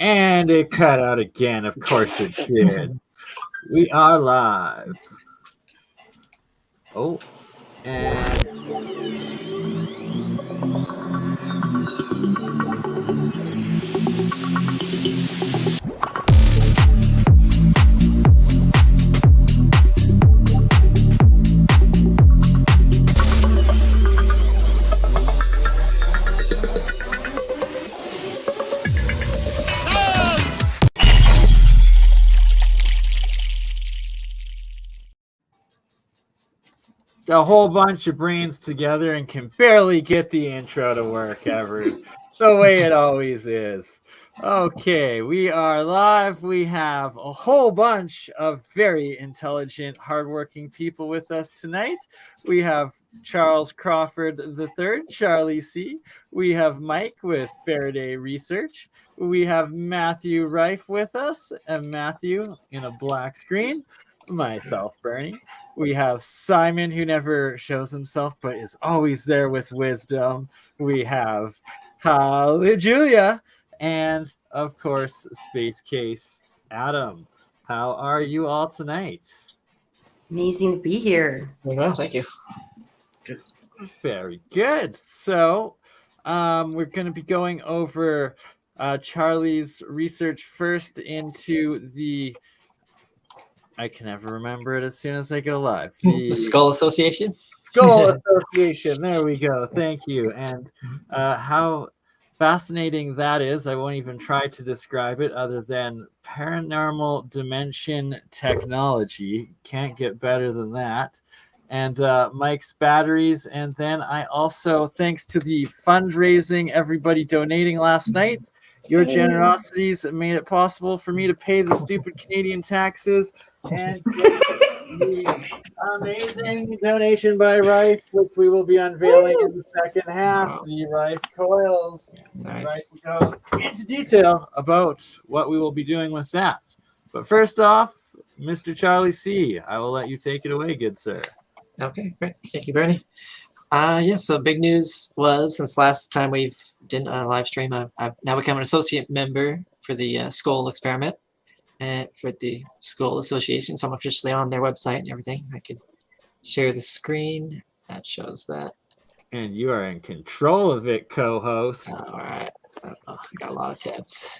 And it cut out again. Of course it did. We are live. Oh, and a whole bunch of brains together and can barely get the intro to work ever. The way it always is. Okay, we are live. We have a whole bunch of very intelligent, hardworking people with us tonight. We have Charles Crawford III, Charlie C. We have Mike with Faraday Research. We have Matthew Rife with us, and Matthew in a black screen. Myself, BurnEye. We have Simon, who never shows himself but is always there with wisdom. We have Julia, and of course, Space Case Adam. How are you all tonight? Amazing to be here. Well, thank you. Good. Very good. So, we're going to be going over Charlie's research first into the. I can never remember it as soon as I go live. The Skull Association? Skull Association. There we go. Thank you. And how fascinating that is. I won't even try to describe it other than paranormal dimension technology. Can't get better than that. And Mike's batteries. And then I also, thanks to the fundraising, everybody donating last night, your generosities made it possible for me to pay the stupid Canadian taxes and get the amazing donation by Rife, which we will be unveiling in the second half, the Rife coils. Nice. Right, we go into detail about what we will be doing with that. But first off, Mr. Charlie C., I will let you take it away, good sir. Okay, great. Thank you, BurnEye. So big news was, since last time we've done a live stream, I've now become an associate member for the Skull experiment and for the Skull Association. So I'm officially on their website and everything. I could share the screen. That shows that. And you are in control of it, co-host. All right. I got a lot of tabs.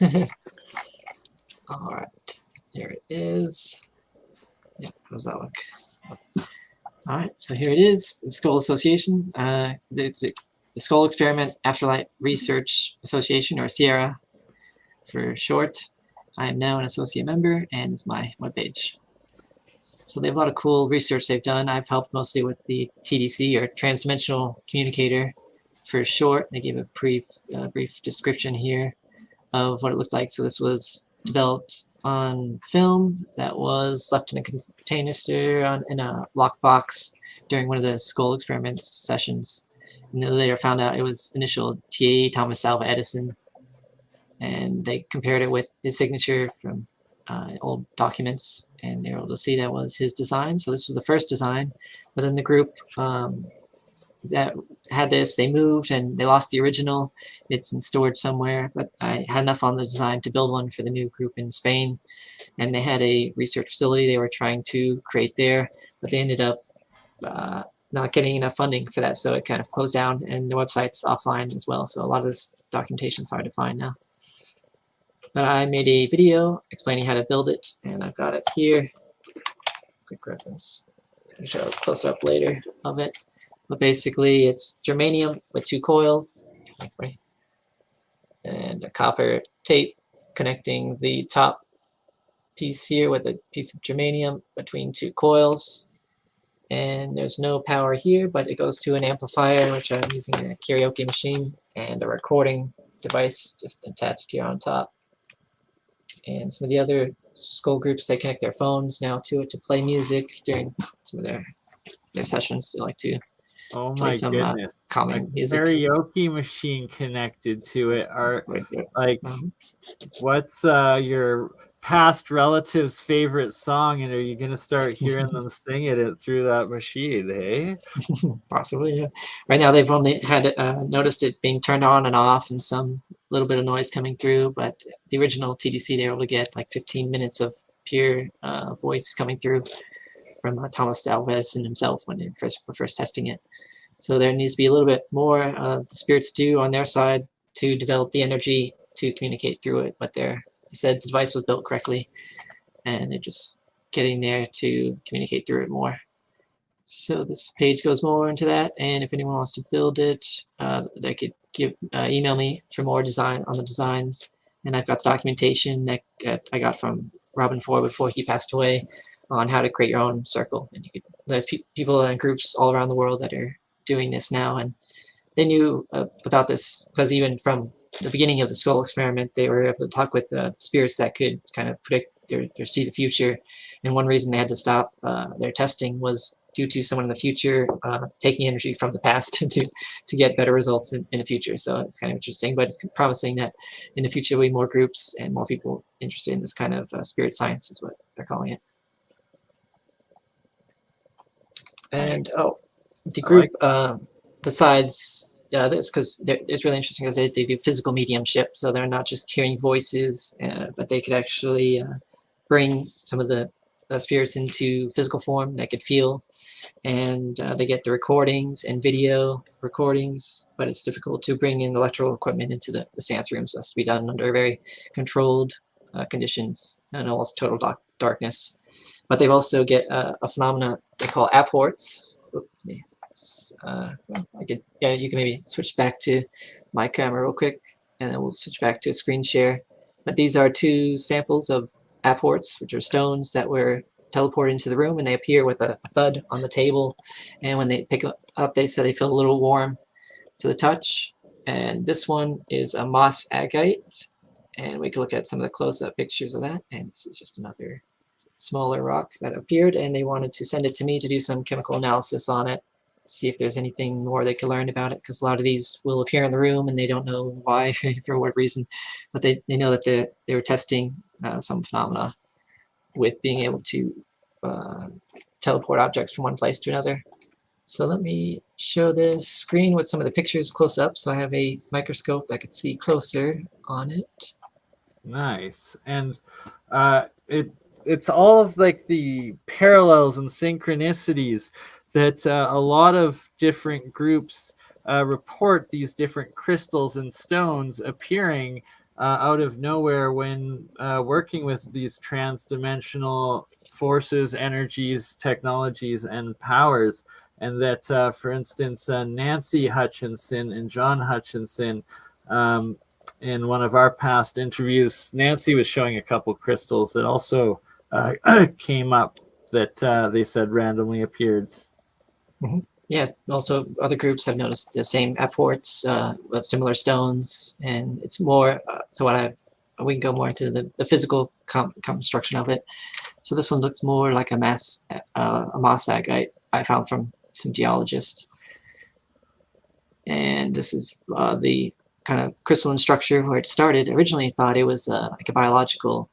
All right. Here it is. Yeah, how does that look? All right, so here it is, the Skull Association. The Skull Experiment Afterlife Research Association, or Sierra for short. I am now an associate member, and it's my webpage. So they have a lot of cool research they've done. I've helped mostly with the TDC, or Transdimensional Communicator for short. They gave a brief description here of what it looked like. So this was developed on film that was left in a container in a lockbox during one of the Skull Experiments sessions. And they later found out it was initial TA Thomas Alva Edison. And they compared it with his signature from old documents, and they were able to see that was his design. So this was the first design within the group that had this. They moved and they lost the original. It's in storage somewhere, but I had enough on the design to build one for the new group in Spain, and they had a research facility they were trying to create there, but they ended up not getting enough funding for that, so it kind of closed down, and the website's offline as well, so a lot of this documentation is hard to find now. But I made a video explaining how to build it, and I've got it here. Quick reference. I'll show a close-up later of it. But basically, it's germanium with 2 coils and a copper tape connecting the top piece here with a piece of germanium between 2 coils. And there's no power here, but it goes to an amplifier, which I'm using a karaoke machine, and a recording device just attached here on top. And some of the other Skull groups, they connect their phones now to it to play music during some of their sessions. They like to play some calming music. Karaoke machine connected to it. What's your past relatives' favorite song, and are you gonna start hearing them singing it through that machine? Hey, possibly. Yeah. Right now, they've only had noticed it being turned on and off in some little bit of noise coming through, but the original TDC, they were able to get like 15 minutes of pure voice coming through from Thomas Alves himself when they were first testing it. So there needs to be a little bit more the spirits do on their side to develop the energy to communicate through it. But he said the device was built correctly, and they're just getting there to communicate through it more. So this page goes more into that, and if anyone wants to build it, they could email me for more design on the designs. And I've got the documentation that I got from Robin Ford before he passed away on how to create your own circle. And there's people and groups all around the world that are doing this now, and they knew about this because even from the beginning of the skull experiment, they were able to talk with spirits that could kind of predict or see the future. And one reason they had to stop their testing was due to someone in the future taking energy from the past to get better results in the future. So it's kind of interesting, but it's promising that in the future there'll be more groups and more people interested in this kind of spirit science is what they're calling it. And the group, besides this, because it's really interesting because they do physical mediumship, so they're not just hearing voices, but they could actually bring some of the spirits into physical form that could feel, and they get the recordings and video recordings, but it's difficult to bring in electrical equipment into the seance room, so it has to be done under very controlled conditions and almost total darkness. But they also get a phenomena they call apports. You can maybe switch back to my camera real quick, and then we'll switch back to screen share. But these are two samples of apports, which are stones that were teleported into the room, and they appear with a thud on the table. And when they pick up, they say they feel a little warm to the touch. And this one is a moss agate, and we can look at some of the close-up pictures of that. And this is just another smaller rock that appeared, and they wanted to send it to me to do some chemical analysis on it, see if there's anything more they could learn about it, because a lot of these will appear in the room and they don't know why for what reason, but they know that they were testing some phenomena with being able to teleport objects from one place to another. So let me show this screen with some of the pictures close up. So I have a microscope that could see closer on it. Nice. And it's all of like the parallels and synchronicities that a lot of different groups report these different crystals and stones appearing out of nowhere when working with these trans-dimensional forces, energies, technologies, and powers. And that, for instance, Nancy Hutchinson and John Hutchinson, in one of our past interviews, Nancy was showing a couple crystals that also came up that they said randomly appeared. Mm-hmm. Yeah, also other groups have noticed the same apports of similar stones, and it's more, so we can go more into the physical construction of it. So this one looks more like a moss agate I found from some geologists. And this is the kind of crystalline structure where it started. Originally thought it was like a biological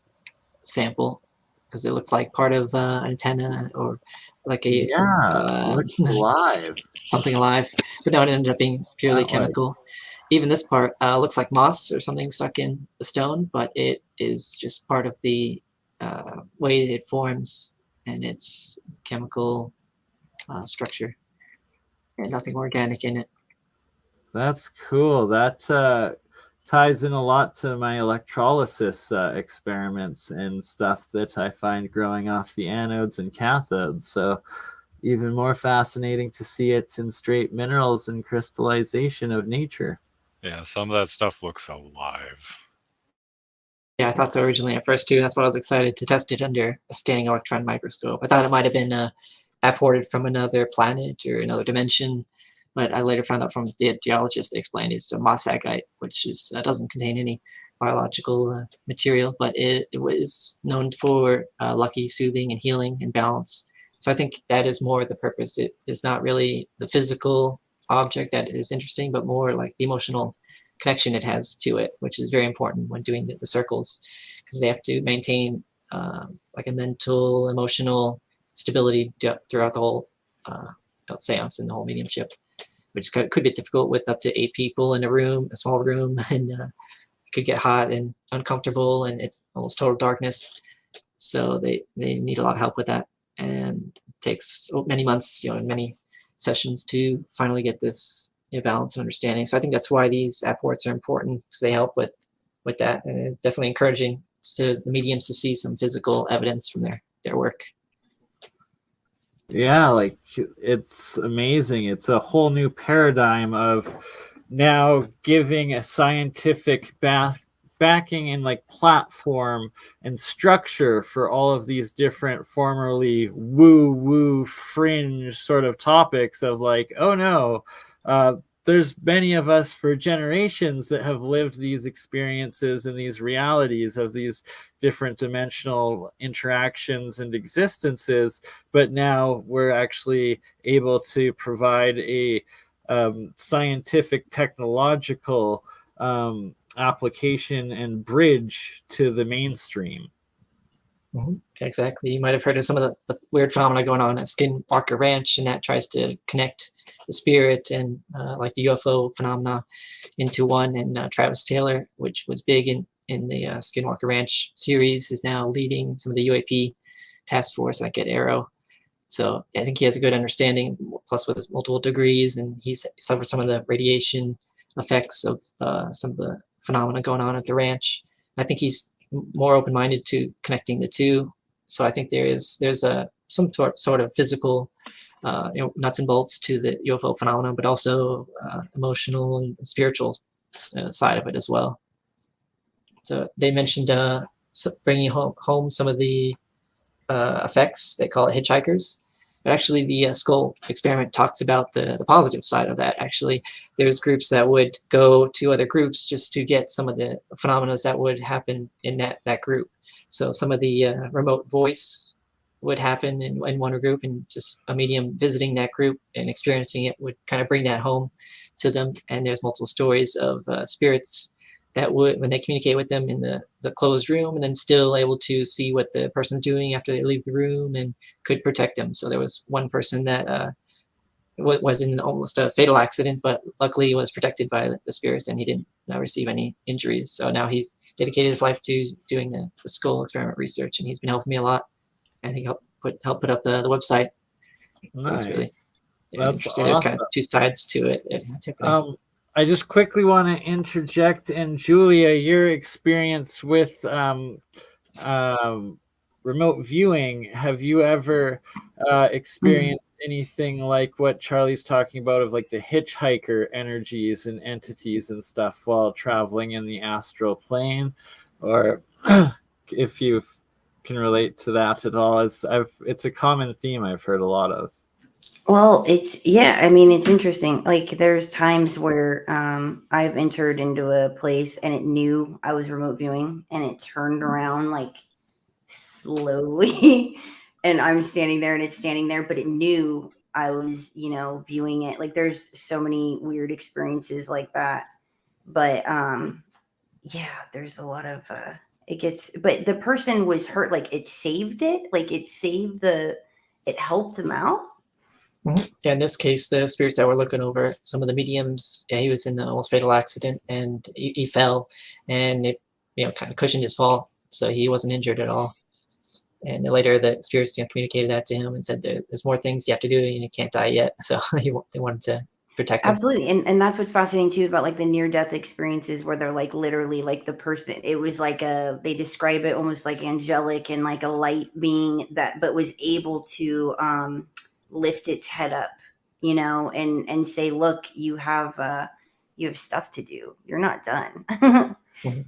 sample because it looked like part of an antenna or like a looks alive, something alive, but no, it ended up being purely chemical. Even this part looks like moss or something stuck in the stone, but it is just part of the way it forms and its chemical structure, and nothing organic in it. That's cool. That ties in a lot to my electrolysis experiments and stuff that I find growing off the anodes and cathodes. So even more fascinating to see it in straight minerals and crystallization of nature. Yeah, some of that stuff looks alive. Yeah, I thought so originally at first too. That's why I was excited to test it under a scanning electron microscope. I thought it might have been apported from another planet or another dimension. But I later found out from the geologist they explained it's a moss agate, which is doesn't contain any biological material, but it was known for lucky, soothing, and healing and balance. So I think that is more the purpose. It's not really the physical object that is interesting, but more like the emotional connection it has to it, which is very important when doing the circles, because they have to maintain like a mental, emotional stability throughout the whole seance and the whole mediumship, which could be difficult with up to 8 people in a room, a small room, and could get hot and uncomfortable, and it's almost total darkness. So they need a lot of help with that, and it takes many months, and many sessions to finally get this balance and understanding. So I think that's why these apports are important, because they help with that, and it's definitely encouraging to the mediums to see some physical evidence from their work. Yeah, like it's amazing. It's a whole new paradigm of now giving a scientific backing and like platform and structure for all of these different formerly woo fringe sort of topics of like, oh no, there's many of us for generations that have lived these experiences and these realities of these different dimensional interactions and existences, but now we're actually able to provide a scientific, technological application and bridge to the mainstream. Mm-hmm. Exactly. You might have heard of some of the weird phenomena going on at Skinwalker Ranch, and that tries to connect the spirit and like the UFO phenomena into one. And Travis Taylor, which was big in the Skinwalker Ranch series, is now leading some of the UAP task force like at Arrow. So I think he has a good understanding, plus with his multiple degrees, and he's suffered some of the radiation effects of some of the phenomena going on at the ranch. I think he's more open-minded to connecting the two. So I think there's some sort of physical nuts and bolts to the UFO phenomenon, but also emotional and spiritual side of it as well. So they mentioned bringing home some of the effects. They call it hitchhikers. But actually, the skull experiment talks about the positive side of that. Actually, there's groups that would go to other groups just to get some of the phenomena that would happen in that group. So some of the remote voice would happen in one group, and just a medium visiting that group and experiencing it would kind of bring that home to them. And there's multiple stories of spirits that would, when they communicate with them in the closed room, and then still able to see what the person's doing after they leave the room and could protect them. So there was one person that was in almost a fatal accident, but luckily was protected by the spirits, and he didn't receive any injuries. So now he's dedicated his life to doing the skull experiment research, and he's been helping me a lot. And he helped put up the website. So Nice. it's really That's interesting. awesome. There's kind of two sides to it. I just quickly want to interject, and Julia, your experience with remote viewing, have you ever experienced anything like what Charlie's talking about of like the hitchhiker energies and entities and stuff while traveling in the astral plane? Or if you can relate to that at all, it's a common theme I've heard a lot of. Well, it's interesting. Like there's times where I've entered into a place and it knew I was remote viewing, and it turned around like slowly and I'm standing there and it's standing there, but it knew I was, viewing it. Like there's so many weird experiences like that. But yeah, there's a lot of but the person was hurt, like it saved it, like it helped them out. Mm-hmm. Yeah, in this case, the spirits that were looking over some of the mediums, he was in an almost fatal accident, and he fell, and it kind of cushioned his fall, so he wasn't injured at all. And later, the spirits communicated that to him and said, "There's more things you have to do, and you can't die yet." So they wanted to protect him. Absolutely, and that's what's fascinating too about like the near-death experiences, where they're like literally like the person. It was like they describe it almost like angelic and like a light being that, but was able to lift its head up, and say, look, you have stuff to do, you're not done. Mm-hmm.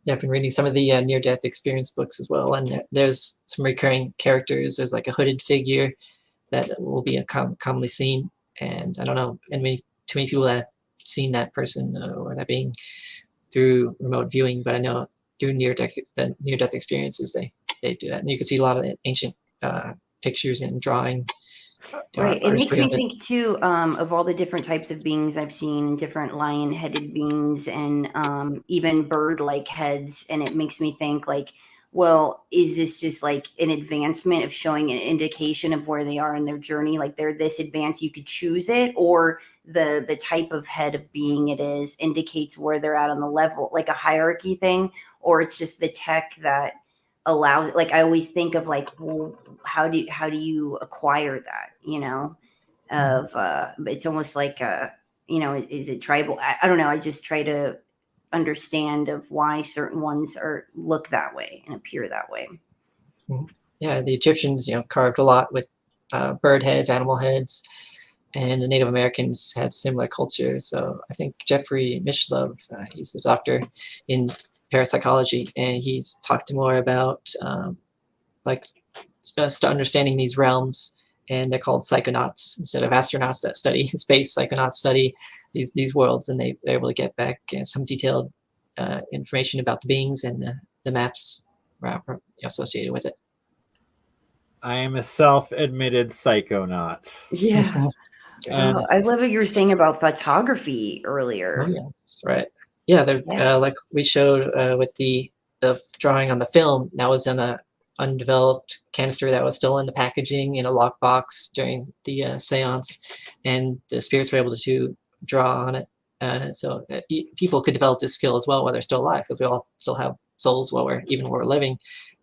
Yeah, I've been reading some of the near-death experience books as well, and there's some recurring characters. There's like a hooded figure that will be commonly seen, and I don't know, and too many people that have seen that person or that being through remote viewing, but I know through the near-death experiences they do that, and you can see a lot of ancient pictures and drawing. Right. It makes me think too of all the different types of beings I've seen, different lion-headed beings, and even bird-like heads. And it makes me think like well, is this just like an advancement of showing an indication of where they are in their journey? Like they're this advanced, you could choose it, or the type of head of being it is indicates where they're at on the level, like a hierarchy thing, or it's just the tech that allows. Like I always think of like, well, how do you acquire that? You know, of it's almost like you know, is it tribal? I don't know. I just try to understand of why certain ones look that way and appear that way. Yeah, the Egyptians, carved a lot with bird heads, animal heads, and the Native Americans had similar culture. So I think Jeffrey Mishlove, he's a doctor in parapsychology, and he's talked more about understanding these realms, and they're called psychonauts instead of astronauts that study space. Psychonauts study these worlds, and they're able to get back some detailed information about the beings and the maps associated with it. I am a self-admitted psychonaut. Yeah. And I love what you were saying about photography earlier. Oh, yes, right. Yeah, like we showed with the drawing on the film, that was in a undeveloped canister that was still in the packaging in a lockbox during the seance, and the spirits were able to draw on it. So people could develop this skill as well while they're still alive, because we all still have souls while we're living.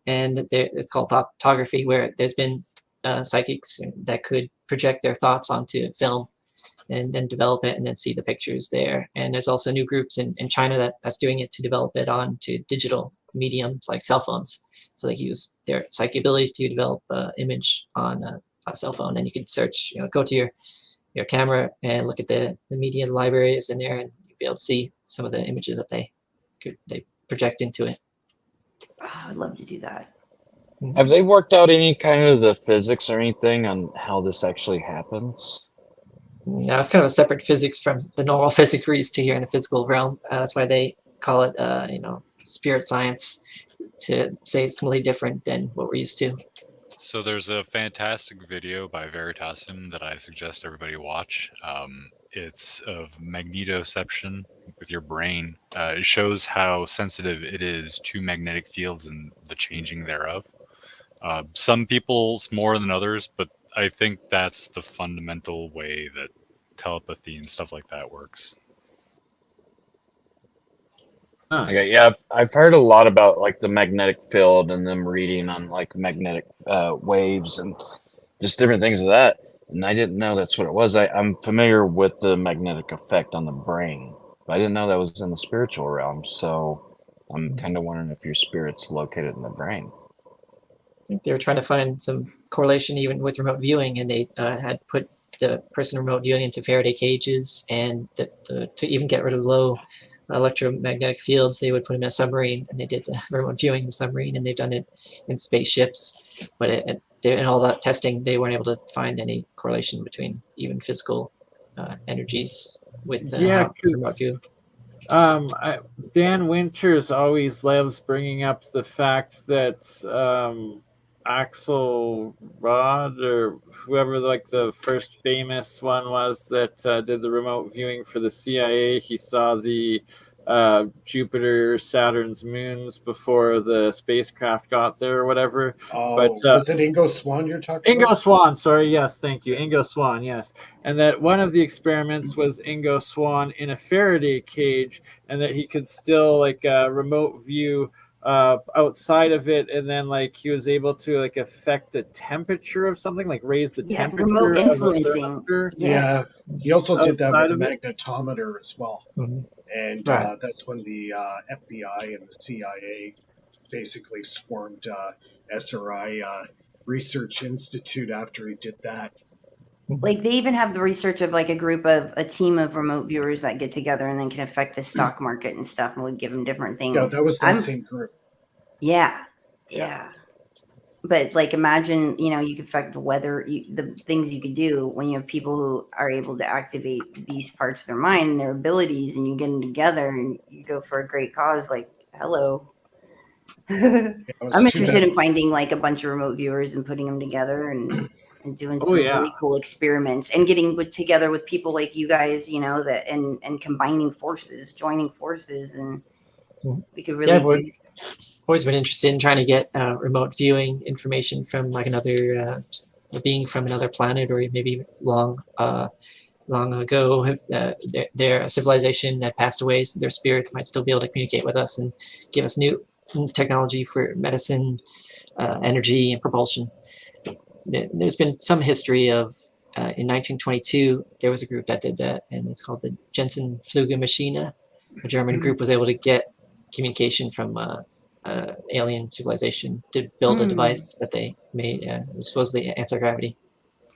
And it's called photography, where there's been psychics that could project their thoughts onto film and then develop it and then see the pictures there. And there's also new groups in China that's doing it to develop it onto digital mediums like cell phones. So they use their psychic ability to develop image on a cell phone. And you can search, go to your camera and look at the media libraries in there, and you'll be able to see some of the images that they project into it. Oh, I'd love to do that. Have they worked out any kind of the physics or anything on how this actually happens? Now it's kind of a separate physics from the normal physics we're used to here in the physical realm. That's why they call it, spirit science, to say it's completely different than what we're used to. So there's a fantastic video by Veritasim that I suggest everybody watch. It's of magnetoception with your brain. It shows how sensitive it is to magnetic fields and the changing thereof. Some people's more than others, but I think that's the fundamental way that telepathy and stuff like that works. Okay, yeah, I've heard a lot about like the magnetic field and them reading on like magnetic waves and just different things of that. And I didn't know that's what it was. I'm familiar with the magnetic effect on the brain, but I didn't know that was in the spiritual realm. So I'm kind of wondering if your spirit's located in the brain. I think they were trying to find some correlation even with remote viewing, and they had put the person remote viewing into Faraday cages, and to even get rid of low electromagnetic fields, they would put them in a submarine, and they did the remote viewing in the submarine, and they've done it in spaceships. But in all that testing, they weren't able to find any correlation between even physical energies with remote view. Dan Winters always loves bringing up the fact that Axelrod, or whoever like the first famous one was that did the remote viewing for the CIA, he saw the Jupiter, Saturn's moons before the spacecraft got there or whatever. Oh, but was it Ingo Swann you're talking about? Ingo Swann, sorry, yes, thank you. Ingo Swann, yes. And that one of the experiments was Ingo Swann in a Faraday cage, and that he could still like remote view outside of it, and then like he was able to like affect the temperature of something, like raise the temperature. Remote of influencing. Yeah, he also did that with the Outside magnetometer as well. Mm-hmm. And Right. that's when the FBI and the CIA basically swarmed SRI Research Institute after he did that. Like they even have the research of like a team of remote viewers that get together and then can affect the stock market and stuff, and would give them different things. Yeah, that was the same group. Yeah. But like, imagine, you could affect the weather, the things you could do when you have people who are able to activate these parts of their mind and their abilities, and you get them together and you go for a great cause. Like, hello. I'm interested in finding like a bunch of remote viewers and putting them together and doing some really cool experiments and getting together with people like you guys, that and combining forces, joining forces, and We could really I've do. always been interested in trying to get remote viewing information from like another being from another planet, or maybe long ago, if their civilization that passed away, so their spirit might still be able to communicate with us and give us new technology for medicine, energy, and propulsion. There's been some history of in 1922 there was a group that did that, and it's called the Jensen Flugmaschine. A German group was able to get communication from alien civilization to build a device that they made. Was supposedly anti-gravity.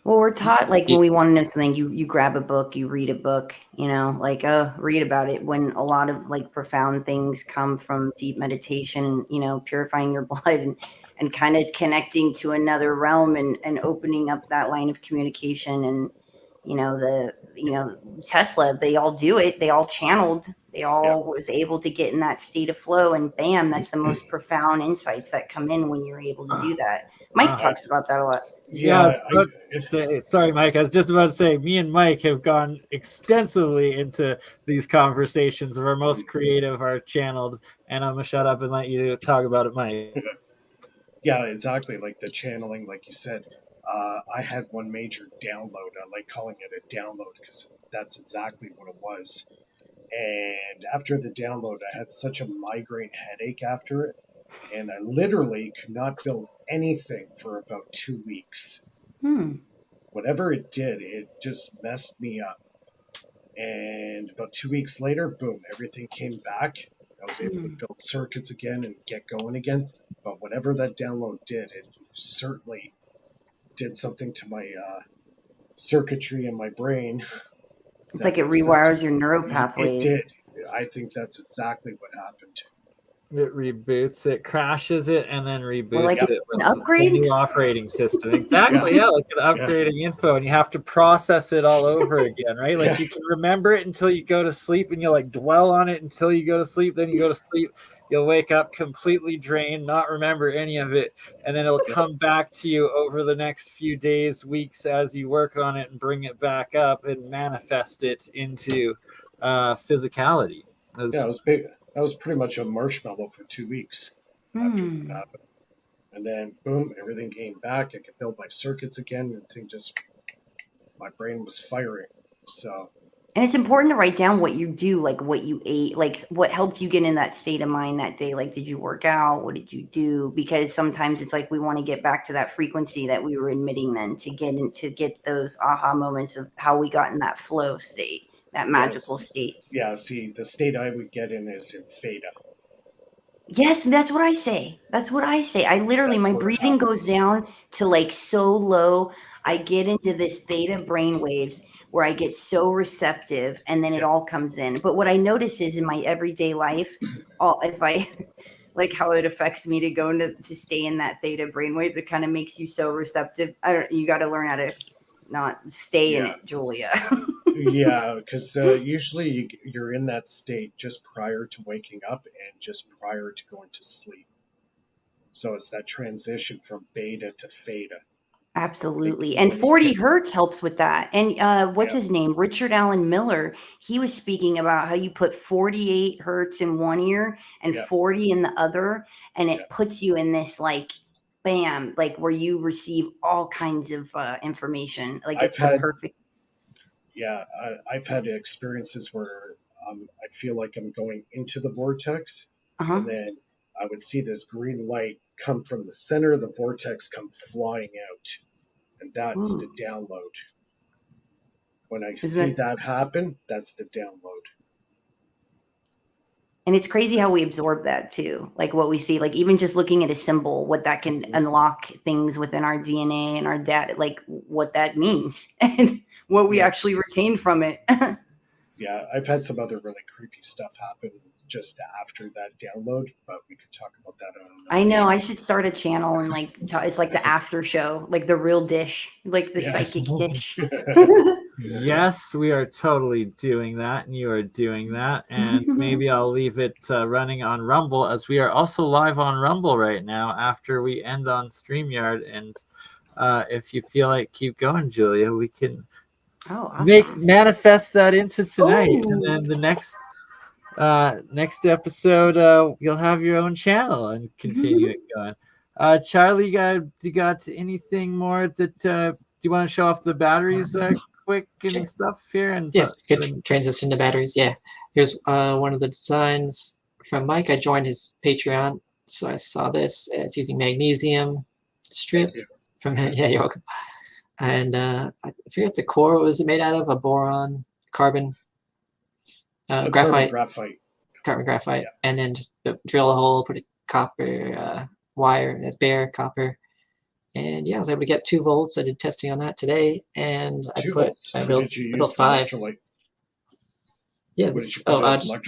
Well, we're taught like when we want to know something, you grab a book, you read a book, like read about it. When a lot of like profound things come from deep meditation, purifying your blood and kind of connecting to another realm and opening up that line of communication. And Tesla, they all do it. They all channeled. They all was able to get in that state of flow, and bam, that's the most profound insights that come in when you're able to do that. Mike talks about that a lot. Sorry, Mike. I was just about to say, me and Mike have gone extensively into these conversations of our most creative, our channeled, and I'm going to shut up and let you talk about it, Mike. Yeah, exactly. Like the channeling, like you said, I had one major download. I like calling it a download because that's exactly what it was. And after the download, I had such a migraine headache after it. And I literally could not build anything for about 2 weeks. Whatever it did, it just messed me up. And about 2 weeks later, boom, everything came back. I was able to build circuits again and get going again. But whatever that download did, it certainly did something to my circuitry in my brain. It's like it rewires your neural pathways. It did. I think that's exactly what happened. It reboots, it crashes it, and then reboots it with an upgrade? a new operating system. Exactly, like an upgrading info, and you have to process it all over again, right? Like you can remember it until you go to sleep, and you'll like dwell on it until you go to sleep. Then you go to sleep, you'll wake up completely drained, not remember any of it, and then it'll come back to you over the next few days, weeks, as you work on it and bring it back up and manifest it into physicality. That was pretty much a marshmallow for 2 weeks after that happened. And then, boom, everything came back. I could build my circuits again. And my brain was firing. So. And it's important to write down what you do, like what you ate, like what helped you get in that state of mind that day. Like, did you work out? What did you do? Because sometimes it's like we want to get back to that frequency that we were emitting then to get those aha moments of how we got in that flow state. That magical state. Yeah, see, the state I would get in is in theta. Yes, that's what I say. I literally, my breathing goes down to like so low. I get into this theta brain waves where I get so receptive, and then it all comes in. But what I notice is in my everyday life, if I like how it affects me to go into to stay in that theta brainwave, it kind of makes you so receptive. You got to learn how to not stay in it, Julia. Yeah, because usually you're in that state just prior to waking up and just prior to going to sleep. So it's that transition from beta to theta. Absolutely. And 40 hertz helps with that. And what's his name? Richard Allen Miller. He was speaking about how you put 48 hertz in one ear and 40 in the other, and it puts you in this like bam, like where you receive all kinds of information. Like it's the perfect. Yeah, I've had experiences where I feel like I'm going into the vortex, and then I would see this green light come from the center of the vortex, come flying out, and that's the download. When I see that happen, that's the download. And it's crazy how we absorb that too. Like what we see, like even just looking at a symbol, what that can unlock things within our DNA and our data, like what that means and what we actually retain from it. Yeah, I've had some other really creepy stuff happen just after that download, but we could talk about that on another I know. show. I should start a channel and like it's like the after show, like the real dish, like the psychic dish. Yes, we are totally doing that, and you are doing that, and maybe I'll leave it running on Rumble, as we are also live on Rumble right now after we end on StreamYard. And if you feel like keep going, Julia, we can awesome. manifest that into tonight. And then the next next episode, you'll have your own channel and continue it going. Charlie, you got anything more that do you want to show off the batteries quick and stuff here? And yes, good transition to batteries. Yeah, here's one of the designs from Mike. I joined his Patreon, so I saw this. It's using magnesium strip from yeah, you're welcome. And I forget the core. What was it made out of? A boron, carbon, graphite. Carbon graphite, yeah. And then just drill a hole, put a copper wire, that's bare copper, and yeah, I was able to get 2 volts. I did testing on that today, and I built 5. Yeah, just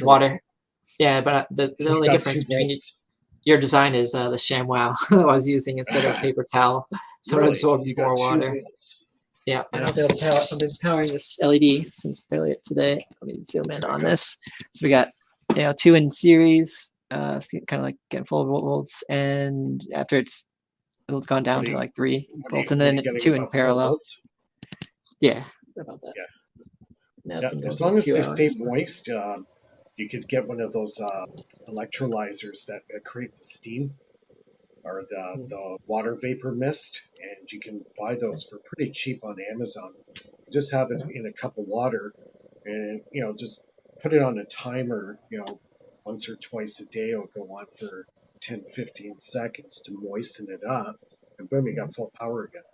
water. Yeah, but the only difference between your design is the ShamWow I was using instead of paper towel, so it absorbs more water. Yeah, and I was able to I've been powering this LED since earlier today. Let me zoom in on this. So we got 2 in series, it's kind of like getting 4 volts, and after it's gone down to like 3 volts, and then 2 in parallel. Yeah, about that. Yeah. As long as they stay moist, you could get one of those electrolyzers that create the steam or the water vapor mist, and you can buy those for pretty cheap on Amazon. Just have it in a cup of water, and just put it on a timer, once or twice a day. It'll go on for 10-15 seconds to moisten it up, and boom, you got full power again.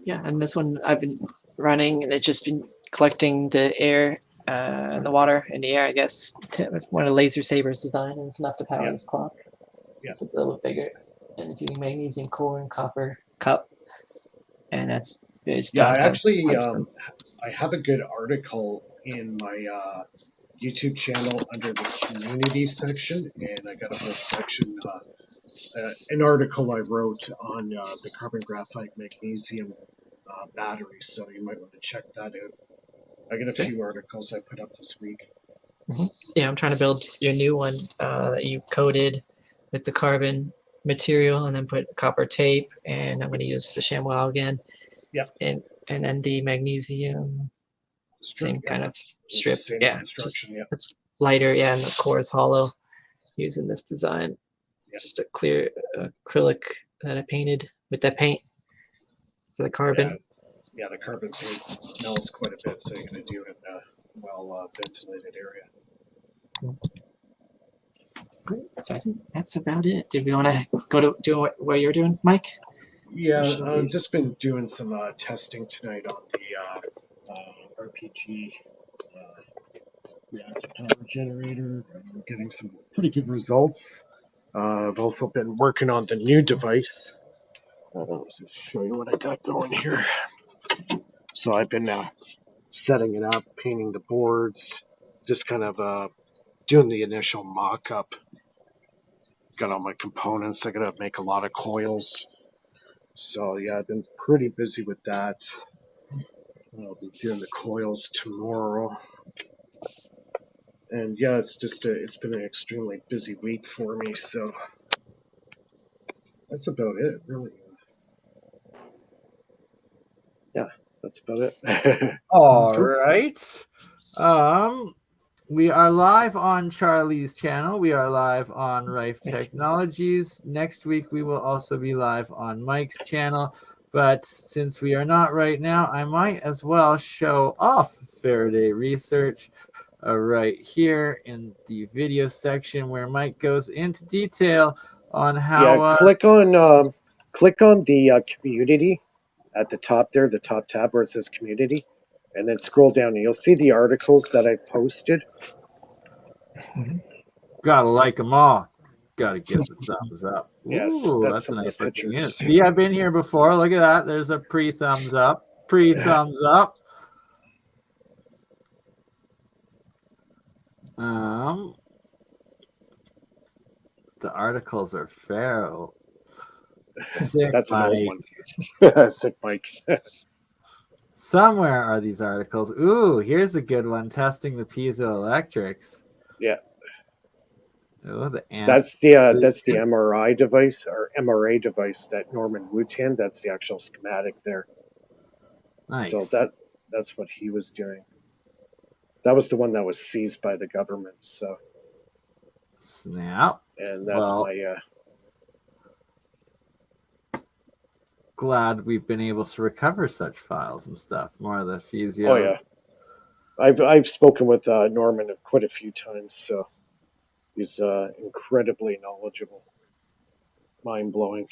Yeah, and this one I've been running, and it's just been collecting the air and the water in the air, I guess, one of Laser Saber's design, and it's enough to power this clock. It's a little bit bigger, and it's using magnesium core and copper cup, and it's done. Actually, I have a good article in my YouTube channel under the community section, and I got a whole section, an article I wrote on the carbon graphite magnesium batteries, so you might want to check that out. I got a few articles I put up this week. Yeah, I'm trying to build your new one that you coated with the carbon material, and then put copper tape, and I'm going to use the ShamWow again. And then the magnesium strip, same kind of strip. It's lighter, and the core is hollow, using this design. Just a clear acrylic that I painted with that paint for the carbon. Yeah, the carbon paint smells quite a bit, so you're going to do it in a well ventilated area. So I think that's about it. Did we want to go to do what you're doing, Mike? Yeah, I've just been doing some testing tonight on the RPG reactive power generator. I'm getting some pretty good results. I've also been working on the new device. I'll just show you what I got going here. So I've been setting it up, painting the boards, just kind of doing the initial mock-up. Got all my components. I got to make a lot of coils. So yeah, I've been pretty busy with that. I'll be doing the coils tomorrow. And yeah, it's been an extremely busy week for me, so that's about it, really. Yeah, that's about it. All right. We are live on Charlie's channel. We are live on Rife Technologies. Next week, we will also be live on Mike's channel. But since we are not right now, I might as well show off Faraday Research right here in the video section, where Mike goes into detail on how... click on the community at the top there, the top tab where it says community. And then scroll down and you'll see the articles that I posted. Gotta like them all. Gotta give the thumbs up. Ooh, that's a nice looking image. See, I've been here before. Look at that. There's a pre-thumbs up. Pre-thumbs up. The articles are fair. Sick That's an Mike. old one. Sick Mike. Somewhere are these articles. Ooh, here's a good one. Testing the piezoelectrics. Yeah. Oh, that's the MRI device or MRA device that Norman Wooten. That's the actual schematic there. Nice. So that's what he was doing. That was the one that was seized by the government. So, Snap. and that's Well, my. Glad we've been able to recover such files and stuff. More of the physio. Oh yeah, I've spoken with Norman quite a few times, so he's incredibly knowledgeable. Mind blowing.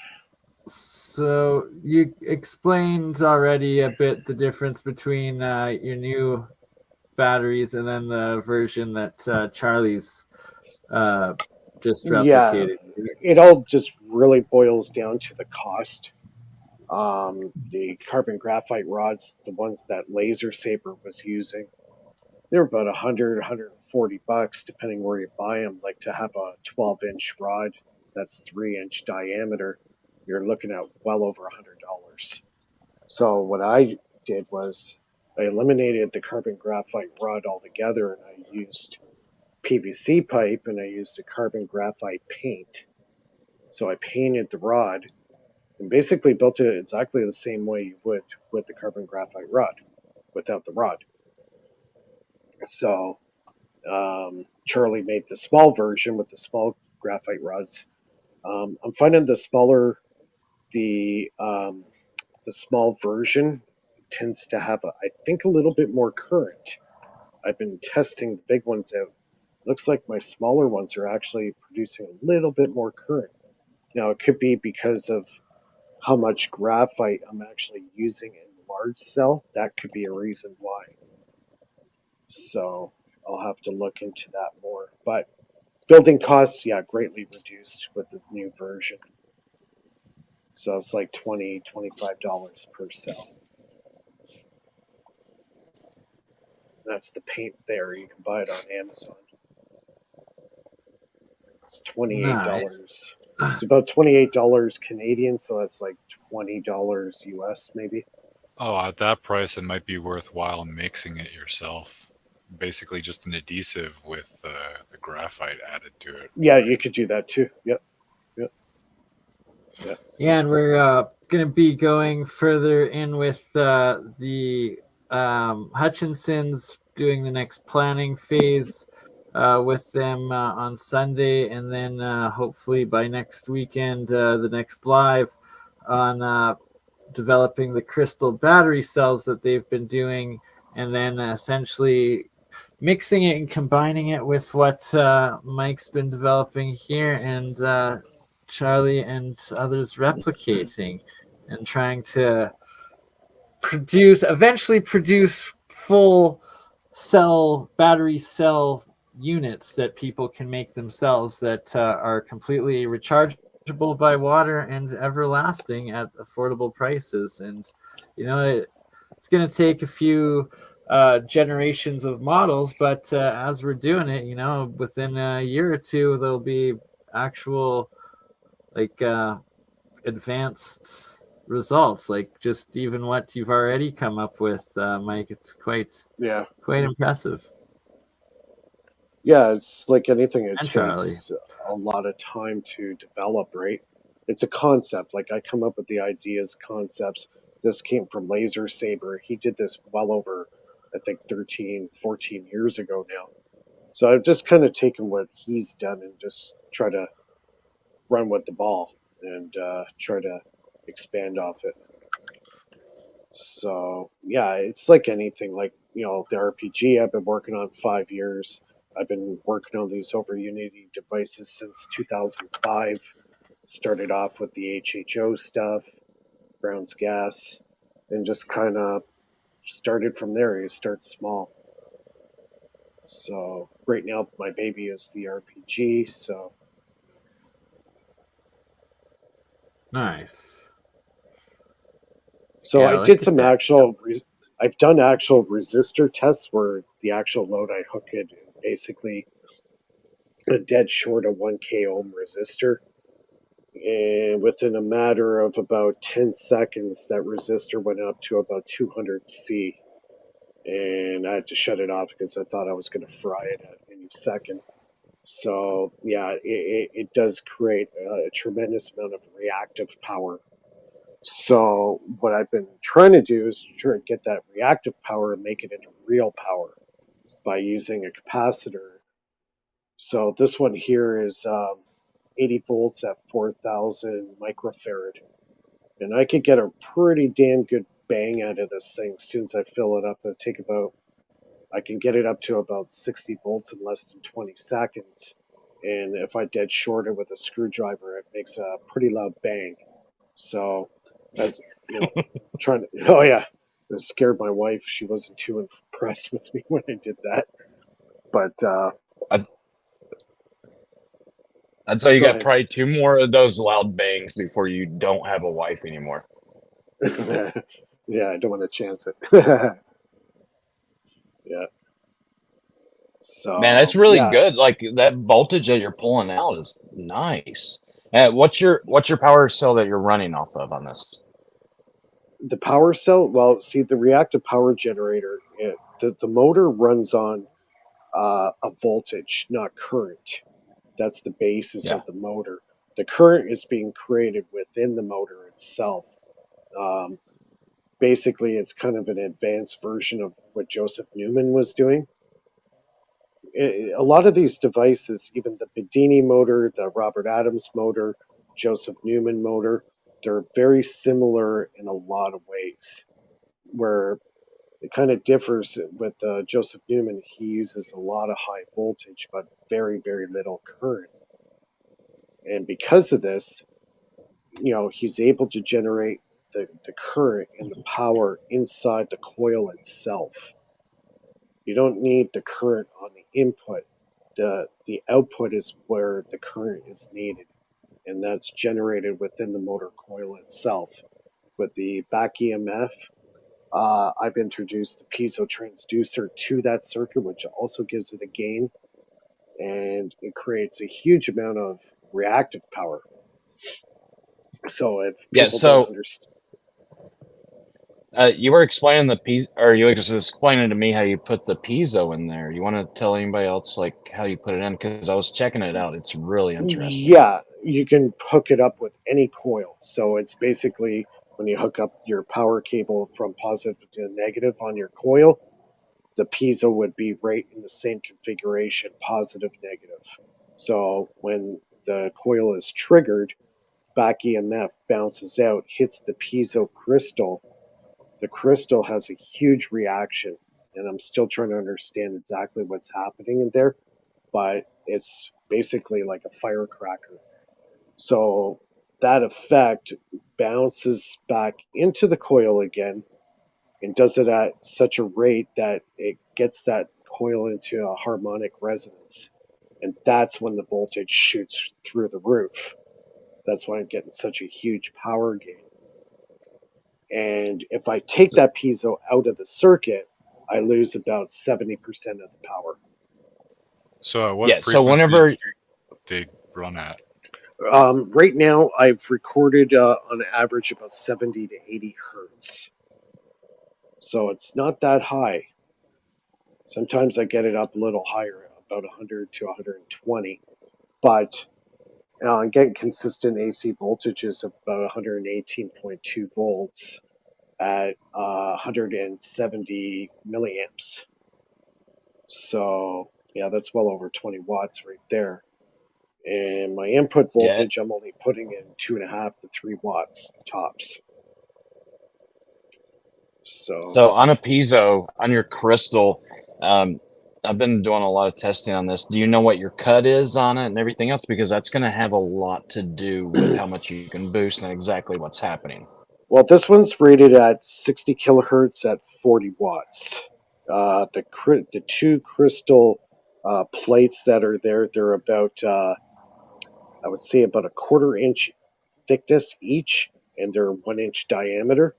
So you explained already a bit the difference between your new batteries and then the version that Charlie's just Yeah, replicated. it all just really boils down to the cost. The carbon graphite rods, the ones that Laser Saber was using, they're about 140 bucks, depending where you buy them. Like to have a 12-inch rod that's 3-inch diameter, you're looking at well over $100. So what I did was I eliminated the carbon graphite rod altogether, and I used PVC pipe and I used a carbon graphite paint. So I painted the rod and basically built it exactly the same way you would with the carbon graphite rod, without the rod. So Charlie made the small version with the small graphite rods. I'm finding the small version tends to have, I think, a little bit more current. I've been testing the big ones out. Looks like my smaller ones are actually producing a little bit more current. Now, it could be because of how much graphite I'm actually using in large cell. That could be a reason why. So I'll have to look into that more. But building costs, yeah, greatly reduced with the new version. So it's like $20, $25 per cell. That's the paint there. You can buy it on Amazon. It's $28. Nice. It's about $28 Canadian, so that's like $20 US maybe. Oh, at that price, it might be worthwhile mixing it yourself. Basically, just an adhesive with the graphite added to it. Yeah, you could do that too. Yep. Yeah, and we're going to be going further in with the Hutchinsons, doing the next planning phase with them on Sunday, and then hopefully by next weekend, the next live on developing the crystal battery cells that they've been doing, and then essentially mixing it and combining it with what Mike's been developing here, and Charlie and others replicating and trying to eventually produce full battery cell units that people can make themselves that are completely rechargeable by water and everlasting at affordable prices. And it's going to take a few generations of models, but as we're doing it, within a year or two, there'll be actual advanced results, like just even what you've already come up with, Mike. It's quite impressive. Yeah, it's like anything. It And Charlie. takes a lot of time to develop, right? It's a concept. Like I come up with the ideas, concepts. This came from Laser Saber. He did this well over, I think, 13, 14 years ago now. So I've just kind of taken what he's done and just try to run with the ball and try to expand off it. So yeah, it's like anything. Like the RPG I've been working on 5 years. I've been working on these over Unity devices since 2005. Started off with the HHO stuff, Brown's gas, and just kind of started from there. You start small. So right now my baby is the RPG. So Nice. So Yeah, I look did at some that. I've done actual resistor tests where the actual load I hook it basically a dead short of 1K ohm resistor. And within a matter of about 10 seconds, that resistor went up to about 200 C. And I had to shut it off because I thought I was going to fry it at any second. So yeah, it does create a tremendous amount of reactive power. So what I've been trying to do is try to get that reactive power and make it into real power. by using a capacitor. So this one here is 80 volts at 4,000 microfarad. And I could get a pretty damn good bang out of this thing as soon as I fill it up. I can get it up to about 60 volts in less than 20 seconds. And if I dead short it with a screwdriver, it makes a pretty loud bang. So that's, trying to, oh yeah, it scared my wife. She wasn't too impressed with me when I did that. But I'd say you go got ahead. probably 2 more of those loud bangs before you don't have a wife anymore. Yeah, I don't want to chance it. Yeah. So Man, that's really yeah, good. Like that voltage that you're pulling out is nice. What's your power cell that you're running off of on this? the power cell. Well, see, the reactive power generator, the motor runs on a voltage, not current. That's the basis Yeah. of the motor. The current is being created within the motor itself. Um, Basically, it's kind of an advanced version of what Joseph Newman was doing. A lot of these devices, even the Bedini motor, the Robert Adams motor, Joseph Newman motor, they're very similar in a lot of ways. Where it kind of differs with Joseph Newman, he uses a lot of high voltage, but very, very little current. And because of this, he's able to generate the current and the power inside the coil itself. You don't need the current on the input. The output is where the current is needed, and that's generated within the motor coil itself. With the back EMF, I've introduced the piezo transducer to that circuit, which also gives it a gain, and it creates a huge amount of reactive power. So if Yeah. people don't So understand, you were explaining the piezo, or you were just explaining to me how you put the piezo in there. You want to tell anybody else like how you put it in? Because I was checking it out. It's really interesting. yeah, you can hook it up with any coil. So it's basically when you hook up your power cable from positive to negative on your coil, the piezo would be right in the same configuration, positive, negative. So when the coil is triggered, back EMF bounces out, hits the piezo crystal. The crystal has a huge reaction, and I'm still trying to understand exactly what's happening in there, but it's basically like a firecracker. So that effect bounces back into the coil again and does it at such a rate that it gets that coil into a harmonic resonance. And that's when the voltage shoots through the roof. That's why I'm getting such a huge power gain. And if I take that piezo out of the circuit, I lose about 70% of the power. So, what Yeah. So frequency whenever, do they run at? Right now, I've recorded on average about 70 to 80 hertz. So it's not that high. Sometimes I get it up a little higher, about 100 to 120. But I'm getting consistent AC voltages of about 118.2 volts at 170 milliamps. So, yeah, that's well over 20 watts right there. And my input yeah. voltage, I'm only putting in 2.5 to 3 watts tops. So on a piezo, on your crystal, I've been doing a lot of testing on this. Do you know what your cut is on it and everything else? Because that's going to have a lot to do with how much you can boost and exactly what's happening. Well, this one's rated at 60 kilohertz at 40 watts. The two crystal plates that are there, they're about, I would say, about a 1/4 inch thickness each, and they're 1 inch diameter,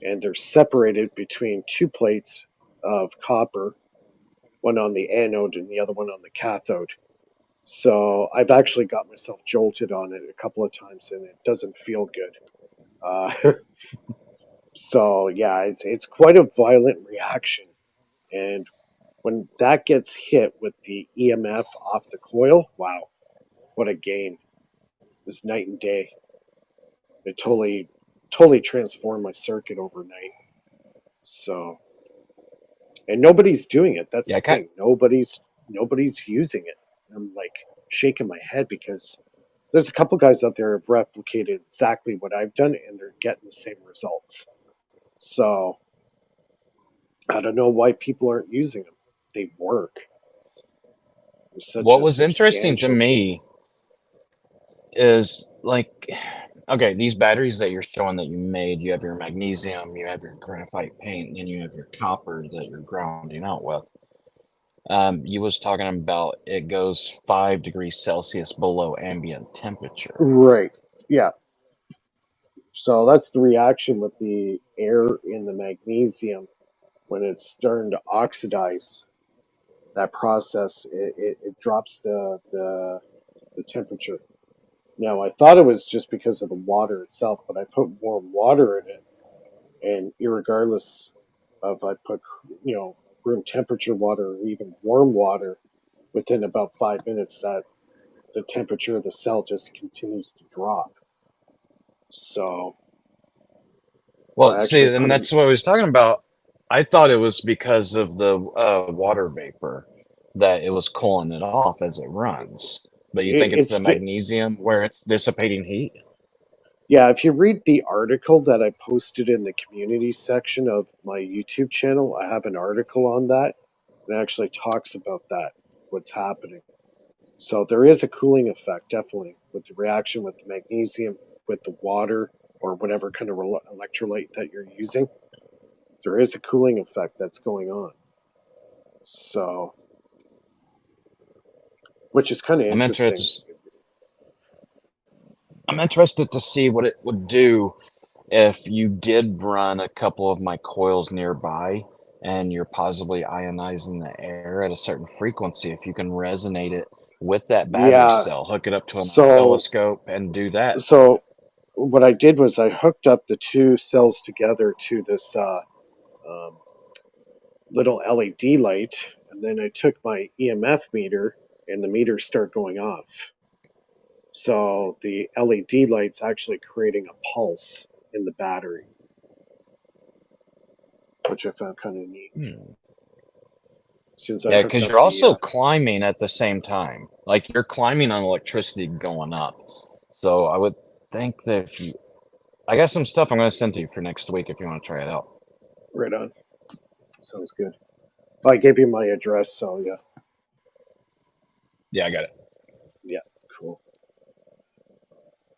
and they're separated between two plates of copper, one on the anode and the other one on the cathode. So I've actually got myself jolted on it a couple of times, and it doesn't feel good. So yeah, it's quite a violent reaction, and when that gets hit with the EMF off the coil, wow, what a gain! It's night and day. It totally transformed my circuit overnight. So and nobody's doing it. That's Yeah, the thing. Nobody's using it. I'm like shaking my head because there's a couple guys out there who have replicated exactly what I've done, and they're getting the same results. So I don't know why people aren't using them. They work. There's such What a was interesting to substantial. me is like, okay, these batteries that you're showing that you made, you have your magnesium, you have your graphite paint, and you have your copper that you're grounding out with. You was talking about it goes 5 degrees Celsius below ambient temperature. Right. Yeah. So that's the reaction with the air in the magnesium when it's starting to oxidize. That process it drops the temperature. Now I thought it was just because of the water itself, but I put warm water in it, and irregardless of I put room temperature water or even warm water, within about 5 minutes that the temperature of the cell just continues to drop. So Well, I see, actually and put that's what I was talking about. I thought it was because of the water vapor that it was cooling it off as it runs. But you think it's the magnesium where it's dissipating heat? Yeah, if you read the article that I posted in the community section of my YouTube channel, I have an article on that. It actually talks about that, what's happening. So there is a cooling effect, definitely, with the reaction with the magnesium, with the water, or whatever kind of electrolyte that you're using. There is a cooling effect that's going on. So, which is kind of interesting. I'm interested to see what it would do if you did run a couple of my coils nearby and you're possibly ionizing the air at a certain frequency. If you can resonate it with that battery cell, hook it up to an oscilloscope and do that. So what I did was I hooked up the two cells together to this little LED light, and then I took my EMF meter, and the meter started going off. So the LED light's actually creating a pulse in the battery, which I found kind of neat. Yeah, because you're also climbing at the same time. Like you're climbing on electricity going up. So I would think that if you, I got some stuff I'm going to send to you for next week if you want to try it out. Right on. Sounds good. Oh, I gave you my address, so yeah. Yeah, I got it. Yeah, cool.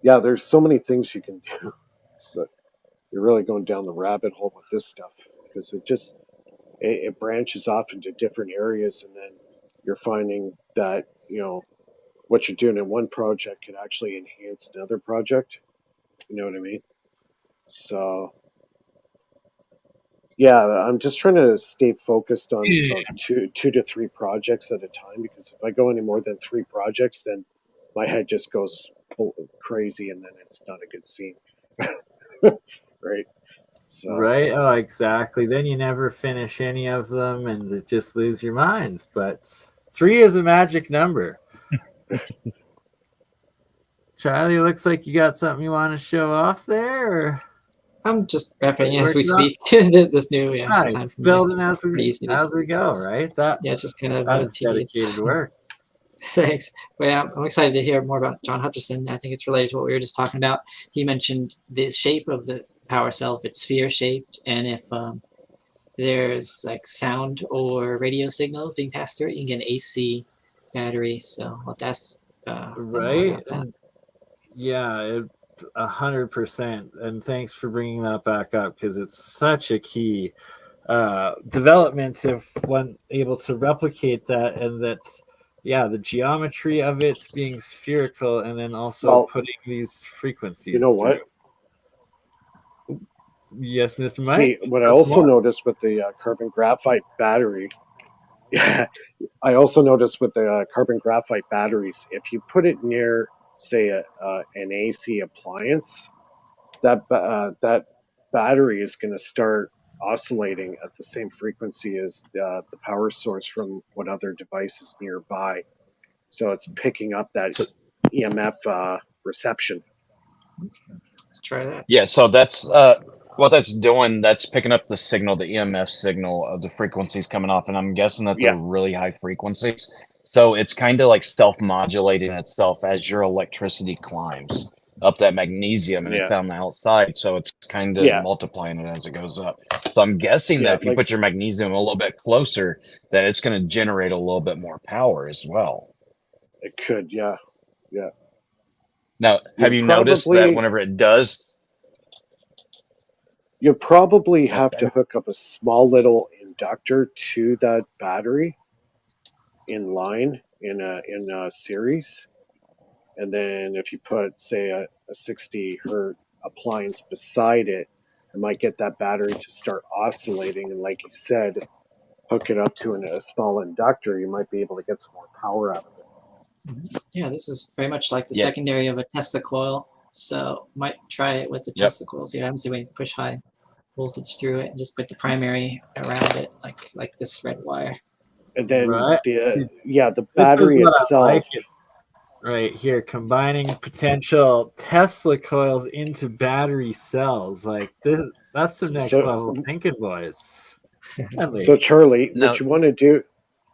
Yeah, there's so many things you can do. So you're really going down the rabbit hole with this stuff because it branches off into different areas, and then you're finding that what you're doing in one project can actually enhance another project. You know what I mean? So yeah, I'm just trying to stay focused on about two to three projects at a time, because if I go any more than 3 projects, then my head just goes crazy, and then it's not a good scene. Right? So. Right? Oh, exactly. Then you never finish any of them, and it just lose your mind. But 3 is a magic number. Charlie, looks like you got something you want to show off there. Or? I'm just wrapping as we speak. This new nice. Building as we go, right? Just kind of that's dedicated work. Thanks. Well, yeah, I'm excited to hear more about John Hutcherson. I think it's related to what we were just talking about. He mentioned the shape of the power cell, if it's sphere shaped, and if there's like sound or radio signals being passed through it, you can get an AC battery. So I'll have to ask right. Yeah, 100%. And thanks for bringing that back up, because it's such a key development if one able to replicate that, and that the geometry of it being spherical, and then also putting these frequencies. You know what? Yes, Mr. Mike. See, what I also noticed with the carbon graphite battery, I also noticed with the carbon graphite batteries, if you put it near, say, an AC appliance, that battery is going to start oscillating at the same frequency as the power source from what other devices nearby. So it's picking up that EMF reception. Let's try that. Yeah, so that's what that's doing, that's picking up the signal, the EMF signal of the frequencies coming off, and I'm guessing that they're Yeah. really high frequencies. So it's kind of like self-modulating itself as your electricity climbs up that magnesium and it's Yeah. on the outside. So it's kind of Yeah. multiplying it as it goes up. So I'm guessing Yeah. that if you Like put your magnesium a little bit closer, that it's going to generate a little bit more power as well. it could. Yeah. Yeah. Now, have you noticed that whenever it does, You probably what's have to that? hook up a small little inductor to that battery in line in a series, and then if you put, say, a 60 hertz appliance beside it, it might get that battery to start oscillating, and like you said, hook it up to a small inductor, you might be able to get some more power out of it. Yeah, this is very much like the Yeah. secondary of a Tesla coil. So might try it with the Yep. Tesla coil. See what happens when you push high voltage through it and just put the primary around it, like this red wire. And then Right. See, the this is battery what I itself. like it right here, combining potential Tesla coils into battery cells. Like this, that's the next So- level thinking, boys. Finally. So Charlie, No. what you want to do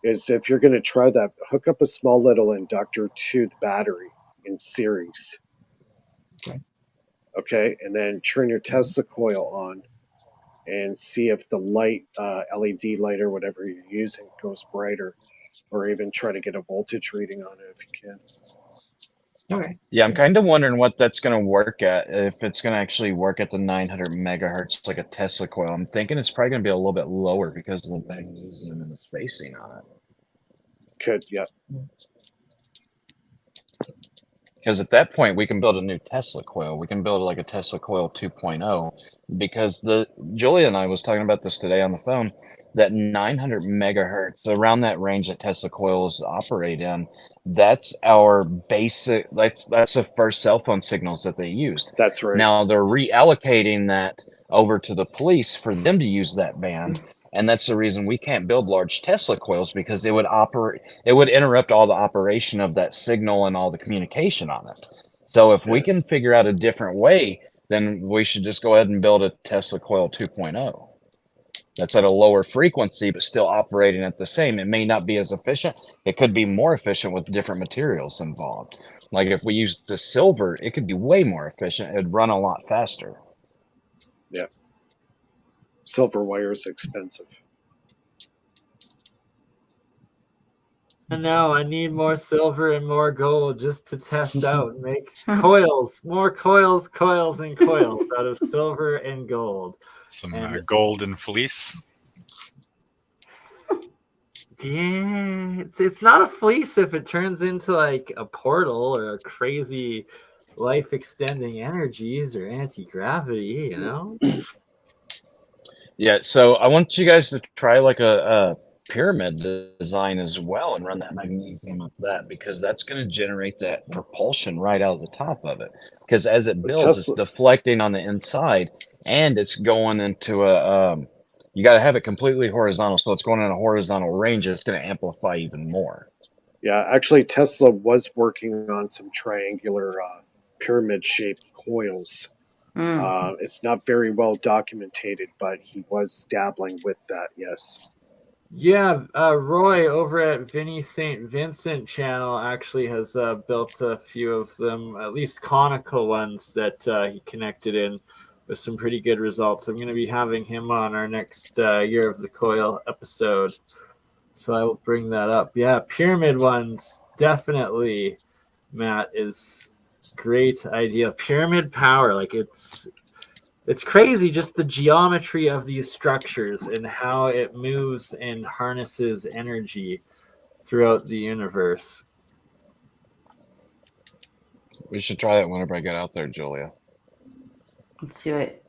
is, if you're going to try that, hook up a small little inductor to the battery in series. Okay. Okay, and then turn your Tesla coil on and see if the light, LED light or whatever you're using, goes brighter, or even try to get a voltage reading on it if you can. Okay. Yeah, I'm kind of wondering what that's going to work at. If it's going to actually work at the 900 megahertz like a Tesla coil. I'm thinking it's probably going to be a little bit lower because of the magnesium and the spacing on it. Could, yeah. Because at that point, we can build a new Tesla coil. We can build like a Tesla coil 2.0. Because Julia and I was talking about this today on the phone, that 900 megahertz, around that range that Tesla coils operate in, that's our basic, that's the first cell phone signals that they used. That's right. Now they're reallocating that over to the police for them to use that band. And that's the reason we can't build large Tesla coils, because it would interrupt all the operation of that signal and all the communication on it. So if we Yeah. can figure out a different way, then we should just go ahead and build a Tesla coil 2.0. That's at a lower frequency, but still operating at the same. It may not be as efficient. It could be more efficient with different materials involved. Like if we use the silver, it could be way more efficient. It'd run a lot faster. Silver wire is expensive. And now I need more silver and more gold just to test out and make coils, more coils, coils, and coils out of silver and gold. Some And- golden fleece. Yeah, it's not a fleece if it turns into like a portal or a crazy life extending energies or anti-gravity, you know? Yeah, so I want you guys to try like a pyramid design as well and run that magnesium up that, because that's going to generate that propulsion right out of the top of it. Because as it builds, it's deflecting on the inside, and it's going into you got to have it completely horizontal, so it's going in a horizontal range. It's going to amplify even more. Yeah, actually, Tesla was working on some triangular pyramid-shaped coils. It's not very well documented, but he was dabbling with that, yes. Yeah, Roy over at Vinny St. Vincent channel actually has built a few of them, at least conical ones that he connected in with some pretty good results. I'm going to be having him on our next Year of the Coil episode, so I will bring that up. Yeah, pyramid ones, definitely, Matt, is great idea. Pyramid power, like it's crazy, just the geometry of these structures and how it moves and harnesses energy throughout the universe. We should try that whenever I get out there, Julia. Let's do it.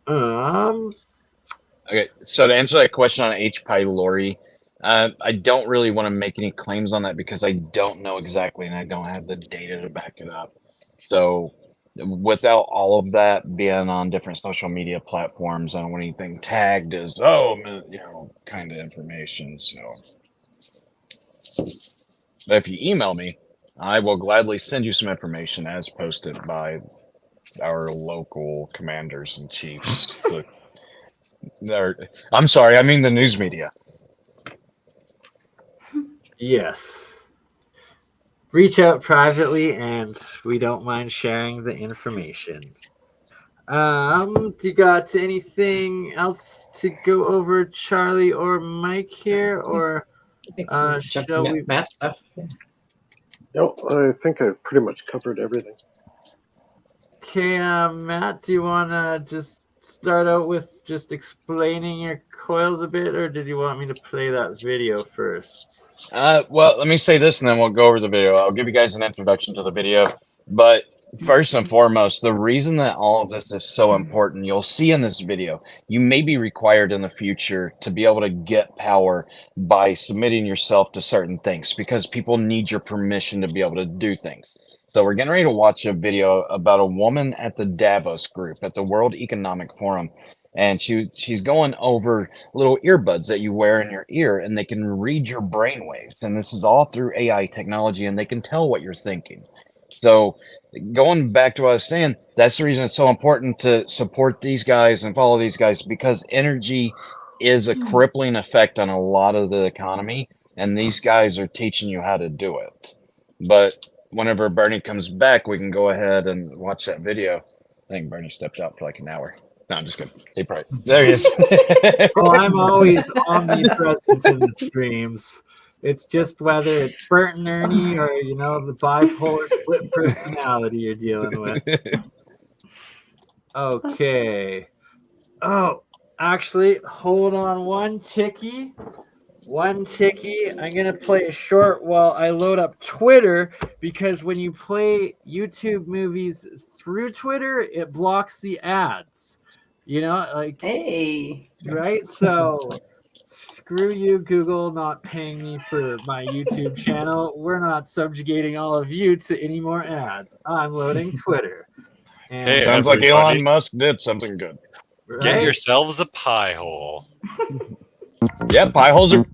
Okay, so to answer that question on H. pylori, I don't really want to make any claims on that because I don't know exactly, and I don't have the data to back it up. So without all of that being on different social media platforms, I don't want anything tagged as, kind of information. So but if you email me, I will gladly send you some information as posted by our local commanders and chiefs. I'm sorry, I mean the news media. Yes. Reach out privately, and we don't mind sharing the information. Do you got anything else to go over, Charlie or Mike here, or I think we jumped shall to we? Matt stuff. Yeah. No, I think I've pretty much covered everything. Okay, Matt, do you want to just start out with just explaining your coils a bit, or did you want me to play that video first? Well, let me say this and then we'll go over the video. I'll give you guys an introduction to the video. But first and foremost, the reason that all of this is so important, you'll see in this video, you may be required in the future to be able to get power by submitting yourself to certain things because people need your permission to be able to do things. So we're getting ready to watch a video about a woman at the Davos group at the World Economic Forum. And she's going over little earbuds that you wear in your ear, and they can read your brain waves. And this is all through AI technology, and they can tell what you're thinking. So going back to what I was saying, that's the reason it's so important to support these guys and follow these guys, because energy is a crippling effect on a lot of the economy, and these guys are teaching you how to do it. But whenever Bernie comes back, we can go ahead and watch that video. I think Bernie stepped out for like an hour. No, I'm just kidding. He probably, there he is. Oh, I'm always omnipresent in the streams. It's just whether it's Bert and Ernie or, the bipolar split personality you're dealing with. Okay. Oh, actually, hold on one ticky. I'm going to play a short while I load up Twitter, because when you play YouTube movies through Twitter, it blocks the ads. Hey. Right? So screw you, Google, not paying me for my YouTube channel. We're not subjugating all of you to any more ads. I'm loading Twitter. And Hey, Sounds like everybody. Elon Musk did something good. Get right? yourselves a pie hole. Yeah, pie holes are.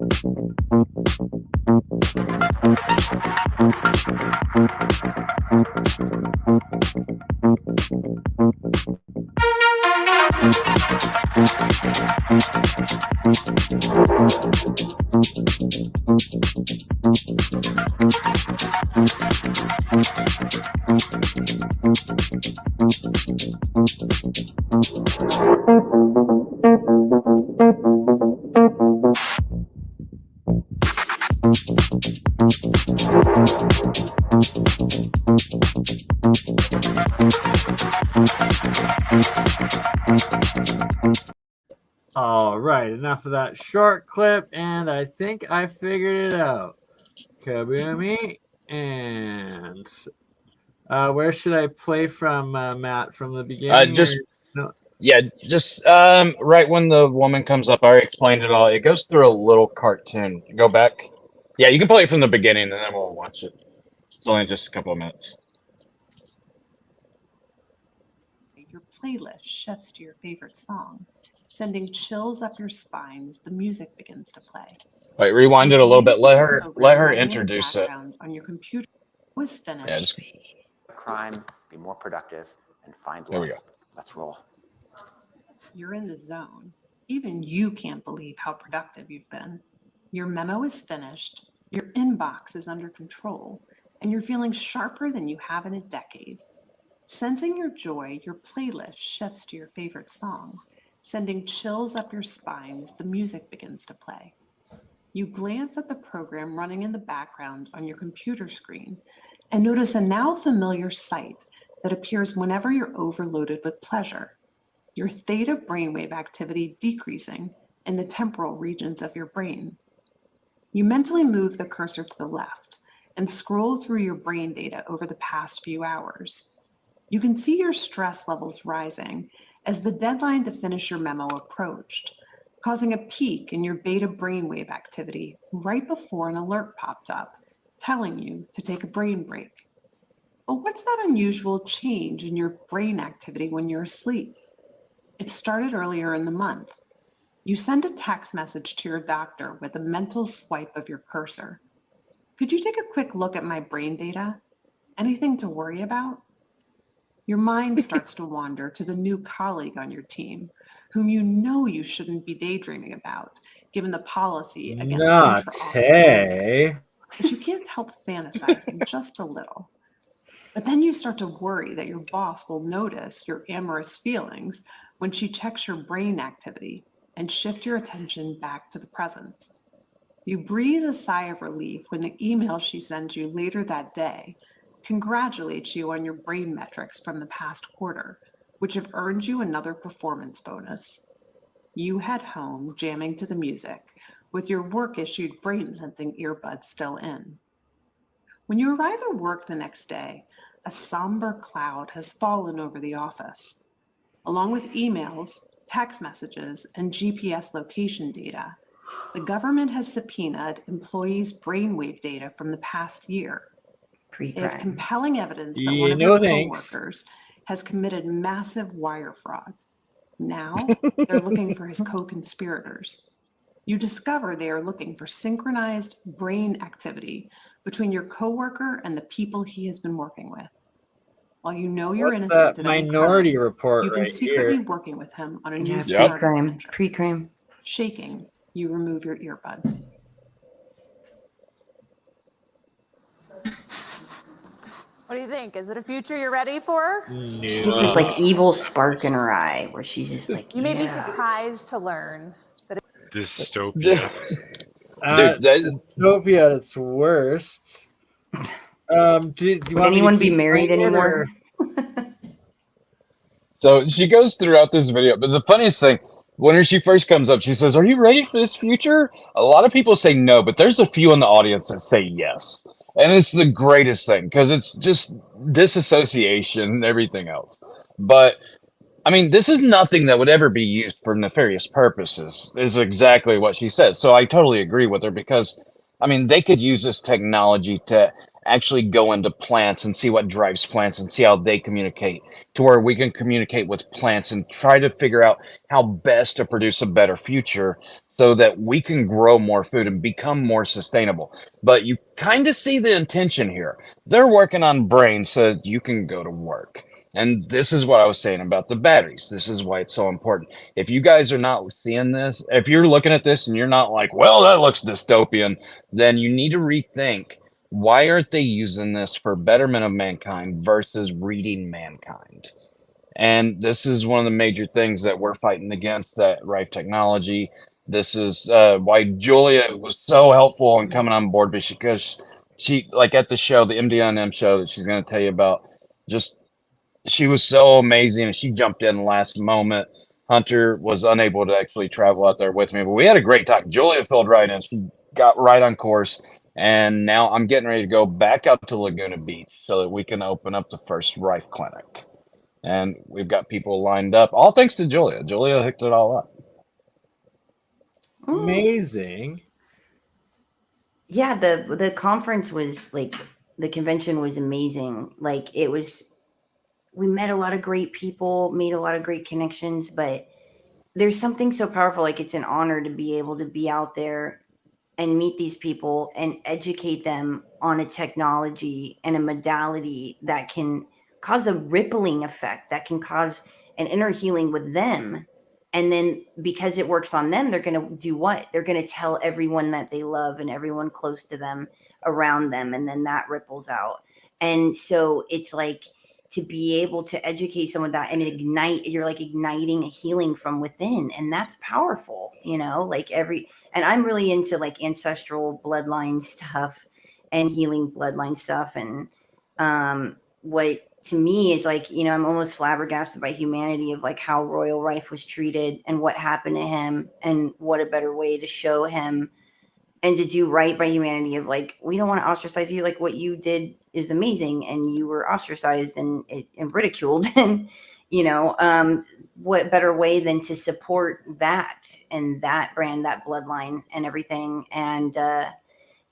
All right, enough of that short clip, and I think I figured it out. Kaboomy. And where should I play from, Matt? From the beginning? Just no? Yeah, just right when the woman comes up, I already explained it all. It goes through a little cartoon. Go back. Yeah, you can play it from the beginning, and then we'll watch it. It's only just a couple of minutes. Your playlist shifts to your favorite song, sending chills up your spine as the music begins to play. Wait, rewind it a little bit. Let her introduce it. On your computer was finished. Yeah, just crime, be more productive, and find love. There we go. Let's roll. You're in the zone. Even you can't believe how productive you've been. Your memo is finished, your inbox is under control, and you're feeling sharper than you have in a decade. Sensing your joy, your playlist shifts to your favorite song, sending chills up your spine as the music begins to play. You glance at the program running in the background on your computer screen and notice a now familiar sight that appears whenever you're overloaded with pleasure. Your theta brainwave activity decreasing in the temporal regions of your brain. You mentally move the cursor to the left and scroll through your brain data over the past few hours. You can see your stress levels rising as the deadline to finish your memo approached, causing a peak in your beta brainwave activity right before an alert popped up, telling you to take a brain break. But what's that unusual change in your brain activity when you're asleep? It started earlier in the month. You send a text message to your doctor with a mental swipe of your cursor. Could you take a quick look at my brain data? Anything to worry about? Your mind starts to wander to the new colleague on your team, whom you know you shouldn't be daydreaming about, given the policy against intra-office Nate. romance. But you can't help fantasizing just a little. But then you start to worry that your boss will notice your amorous feelings when she checks your brain activity and shift your attention back to the present. You breathe a sigh of relief when the email she sends you later that day congratulates you on your brain metrics from the past quarter, which have earned you another performance bonus. You head home jamming to the music with your work-issued brain-sensing earbuds still in. When you arrive at work the next day, a somber cloud has fallen over the office. Along with emails, text messages, and GPS location data, the government has subpoenaed employees' brainwave data from the past year. They have Pre-crime. compelling evidence that one of your Thanks. coworkers has committed massive wire fraud. Now they're looking for his co-conspirators. You discover they are looking for synchronized brain activity between your coworker and the people he has been working with. While you know you're What's innocent that of any Minority crime, Report you've been right secretly here? working with him on a new Yeah, startup pre-crime. venture. Pre-crime. Shaking, you remove your earbuds. What do you think? Is it a future you're ready for? She gets this like evil spark in her eye where she's just like, You may be yeah. surprised to learn that Dystopia. Dude, Dystopia at its worst. Do you Would want me to anyone be keep married playing it, anymore? or- So she goes throughout this video, but the funniest thing, when she first comes up, she says, "Are you ready for this future?" A lot of people say no, but there's a few in the audience that say yes. And it's the greatest thing because it's just disassociation and everything else. But I mean, this is nothing that would ever be used for nefarious purposes, is exactly what she said. So I totally agree with her because, I mean, they could use this technology to actually go into plants and see what drives plants and see how they communicate to where we can communicate with plants and try to figure out how best to produce a better future so that we can grow more food and become more sustainable. But you kind of see the intention here. They're working on brains so that you can go to work. And this is what I was saying about the batteries. This is why it's so important. If you guys are not seeing this, if you're looking at this and you're not like, well, that looks dystopian, then you need to rethink, why aren't they using this for betterment of mankind versus reading mankind? And this is one of the major things that we're fighting against, that Rife technology. This is why Julia was so helpful in coming on board, because she, like at the show, the MDNM show that she's going to tell you about, just she was so amazing and she jumped in last moment. Hunter was unable to actually travel out there with me, but we had a great talk. Julia filled right in. She got right on course. And now I'm getting ready to go back out to Laguna Beach so that we can open up the first Rife clinic. And we've got people lined up, all thanks to Julia. Julia hooked it all up. Amazing. Yeah, the conference was like, the convention was amazing. Like, it was, we met a lot of great people, made a lot of great connections, but there's something so powerful. Like, it's an honor to be able to be out there and meet these people and educate them on a technology and a modality that can cause a rippling effect, that can cause an inner healing with them. And then because it works on them, they're going to do what? They're going to tell everyone that they love and everyone close to them, around them. And then that ripples out. And so it's like, to be able to educate someone that and ignite, you're like igniting a healing from within. And that's powerful, like and I'm really into like ancestral bloodline stuff and healing bloodline stuff. And what to me is like, I'm almost flabbergasted by humanity of like how Royal Rife was treated and what happened to him, and what a better way to show him and to do right by humanity of like, we don't want to ostracize you. Like, what you did is amazing, and you were ostracized and ridiculed. And, what better way than to support that and that brand, that bloodline and everything. And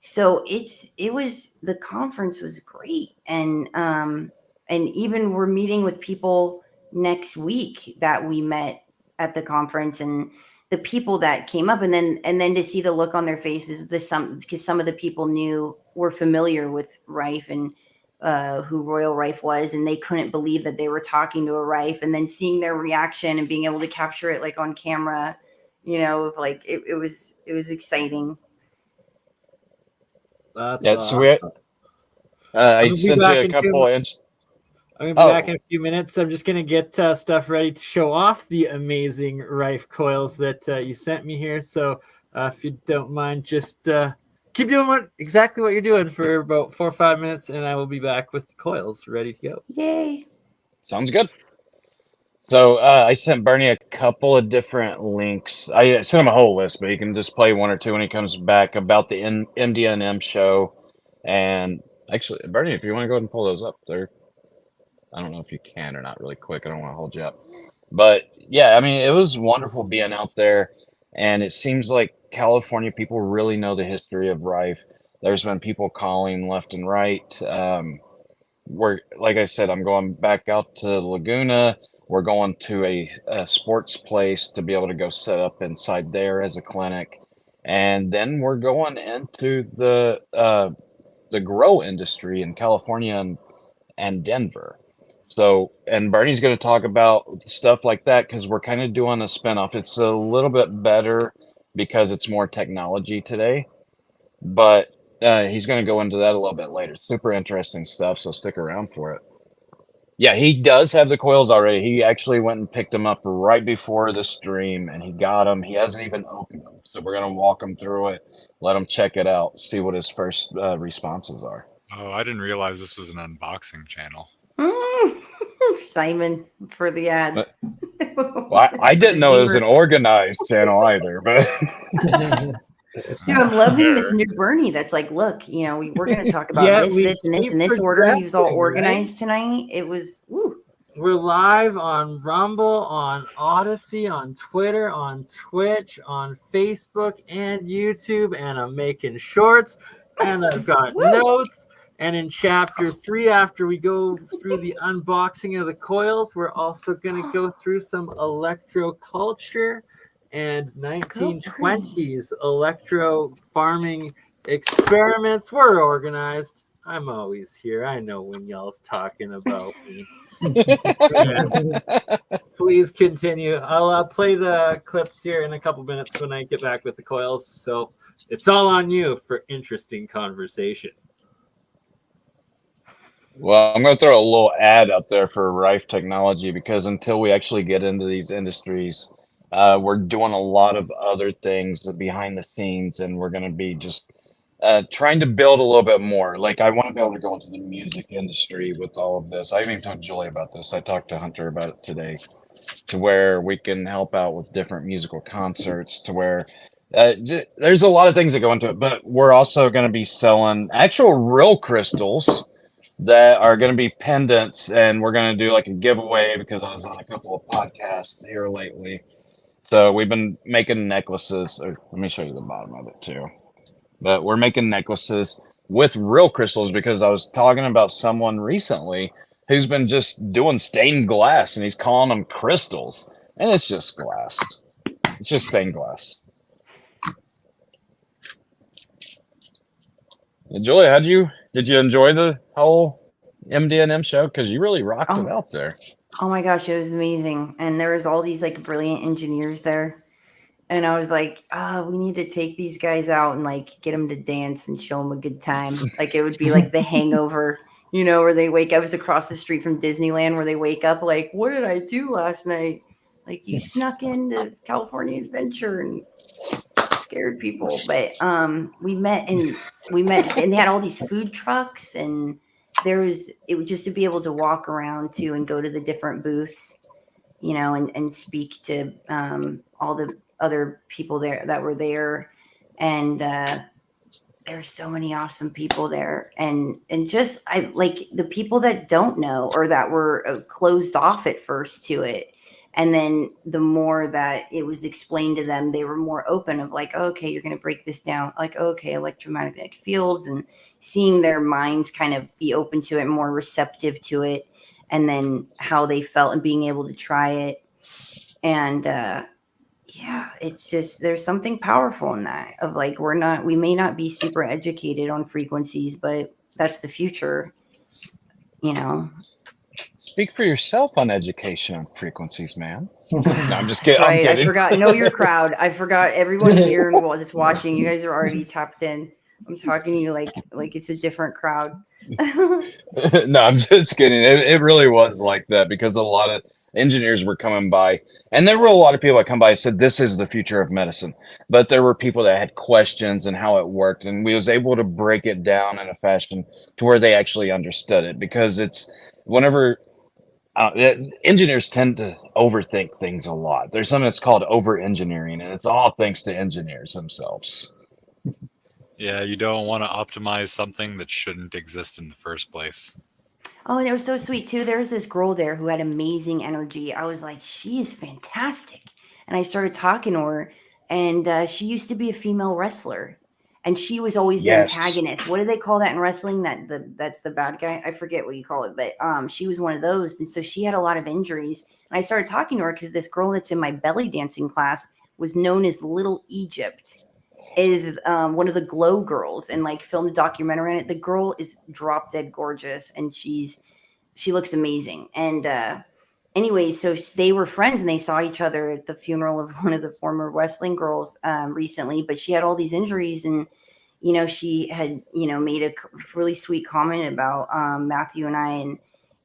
so the conference was great. And even we're meeting with people next week that we met at the conference, and the people that came up, and then to see the look on their faces, because some of the people were familiar with Rife, and who Royal Rife was, and they couldn't believe that they were talking to a Rife, and then seeing their reaction and being able to capture it like on camera, like it was exciting. That's Yeah, so I I'm gonna be sent back you a in 2 couple minutes. inch. I'm gonna be back in a few minutes. I'm just gonna get stuff ready to show off the amazing Rife coils that you sent me here. So if you don't mind, just keep doing exactly what you're doing for about 4 or 5 minutes, and I will be back with the coils ready to go. Yay! Sounds good. So I sent Bernie a couple of different links. I sent him a whole list, but he can just play one or two when he comes back about the MDNM show. And actually, Bernie, if you want to go ahead and pull those up, I don't know if you can or not really quick. I don't want to hold you up. But yeah, I mean, it was wonderful being out there. And it seems like California people really know the history of Rife. There's been people calling left and right. Like I said, I'm going back out to Laguna. We're going to a sports place to be able to go set up inside there as a clinic. And then we're going into the grow industry in California and Denver. So, and Bernie's going to talk about stuff like that because we're kind of doing a spinoff. It's a little bit better because it's more technology today, but he's going to go into that a little bit later. Super interesting stuff, so stick around for it. Yeah, he does have the coils already. He actually went and picked them up right before the stream, and he got them. He hasn't even opened them, so we're going to walk him through it, let him check it out, see what his first responses are. Oh, I didn't realize this was an unboxing channel. Simon for the ad. Well, I didn't know it was an organized channel either, but Dude, I'm loving this new Bernie. That's like, look, we're going to talk about this and this order. He was all organized tonight. It was, woo. We're live on Rumble, on OdySee, on Twitter, on Twitch, on Facebook, and YouTube. And I'm making shorts, and I've got notes. And in chapter 3, after we go through the unboxing of the coils, we're also going to go through some ElectroCulture and 1920s electro farming experiments. We're organized. I'm always here. I know when y'all's talking about me. Please continue. I'll play the clips here in a couple minutes when I get back with the coils. So it's all on you for interesting conversation. Well, I'm going to throw a little ad out there for Rife Technology because until we actually get into these industries, we're doing a lot of other things behind the scenes, and we're going to be just trying to build a little bit more. Like, I want to be able to go into the music industry with all of this. I even talked to Julie about this. I talked to Hunter about it today, to where we can help out with different musical concerts, to where there's a lot of things that go into it, but we're also going to be selling actual real crystals that are going to be pendants, and we're going to do like a giveaway because I was on a couple of podcasts here lately. So we've been making necklaces. Let me show you the bottom of it too. But we're making necklaces with real crystals because I was talking about someone recently who's been just doing stained glass, and he's calling them crystals, and it's just glass. It's just stained glass. Julia, did you enjoy the whole MDNM show? Because you really rocked it out there. Oh my gosh, it was amazing. And there was all these like brilliant engineers there. And I was like, we need to take these guys out and like get them to dance and show them a good time. Like it would be like The Hangover, where they wake up. I was across the street from Disneyland where they wake up like, what did I do last night? Like you snuck into California Adventure and scared people. But we met and they had all these food trucks, and it was just to be able to walk around too and go to the different booths, and speak to all the other people there that were there. And there's so many awesome people there, and just I like the people that don't know or that were closed off at first to it. And then the more that it was explained to them, they were more open of like, okay, you're going to break this down. Like, okay, electromagnetic fields, and seeing their minds kind of be open to it, more receptive to it. And then how they felt and being able to try it. And yeah, it's just, there's something powerful in that of like, we may not be super educated on frequencies, but that's the future. you know. Speak for yourself on education and frequencies, man. No, I'm just kidding. That's I'm right. I kidding. forgot. Know your crowd. I forgot everyone here and that's watching. You guys are already tapped in. I'm talking to you like it's a different crowd. No, I'm just kidding. It really was like that because a lot of engineers were coming by, and there were a lot of people that come by and said, this is the future of medicine. But there were people that had questions and how it worked, and we was able to break it down in a fashion to where they actually understood it, because it's whenever engineers tend to overthink things a lot. There's something that's called over engineering, and it's all thanks to engineers themselves. Yeah, you don't want to optimize something that shouldn't exist in the first place. Oh, and it was so sweet too. There was this girl there who had amazing energy. I was like, she is fantastic. And I started talking to her, and she used to be a female wrestler, and she was always the Yes. antagonist. What do they call that in wrestling? That's the bad guy. I forget what you call it, but she was one of those, and so she had a lot of injuries. And I started talking to her because this girl that's in my belly dancing class was known as Little Egypt. Is one of the Glow girls, and like filmed a documentary on it. The girl is drop dead gorgeous, and she looks amazing. And anyway, so they were friends, and they saw each other at the funeral of one of the former wrestling girls recently. But she had all these injuries, and she had made a really sweet comment about Matthew and I, and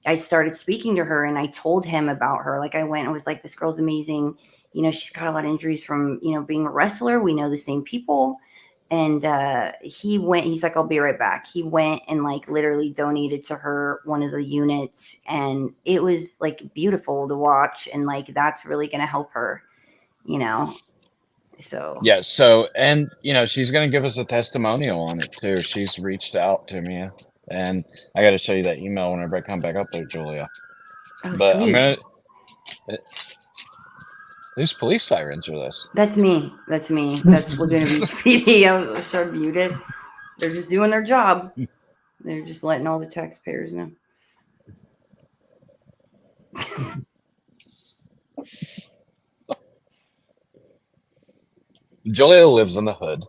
I started speaking to her, and I told him about her. Like I went and was like, this girl's amazing. She's got a lot of injuries from, being a wrestler. We know the same people. And he's like, I'll be right back. He went and like literally donated to her one of the units. And it was like beautiful to watch. And like, that's really going to help her, so. Yeah. So, and, she's going to give us a testimonial on it too. She's reached out to me, and I got to show you that email whenever I come back up there, Julia. Oh, But sweet. Whose police sirens are this? That's me. That's Laguna Beach PD. I started muted. They're just doing their job. They're just letting all the taxpayers know. Julia lives in the hood.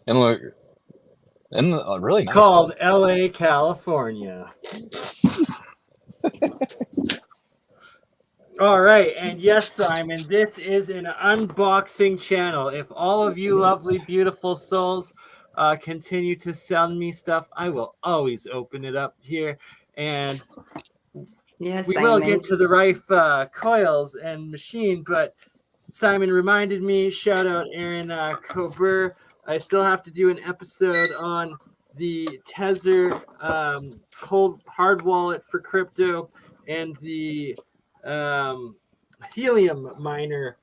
And look, and a really nice Called hood. LA, California. All right, and yes, Simon, this is an unboxing channel. If all of you lovely, beautiful souls continue to send me stuff, I will always open it up here. And yes, we Simon. will get to the Rife coils and machine, but Simon reminded me, shout out Aaron Cober, I still have to do an episode on the Tether cold hard wallet for crypto and the helium miner,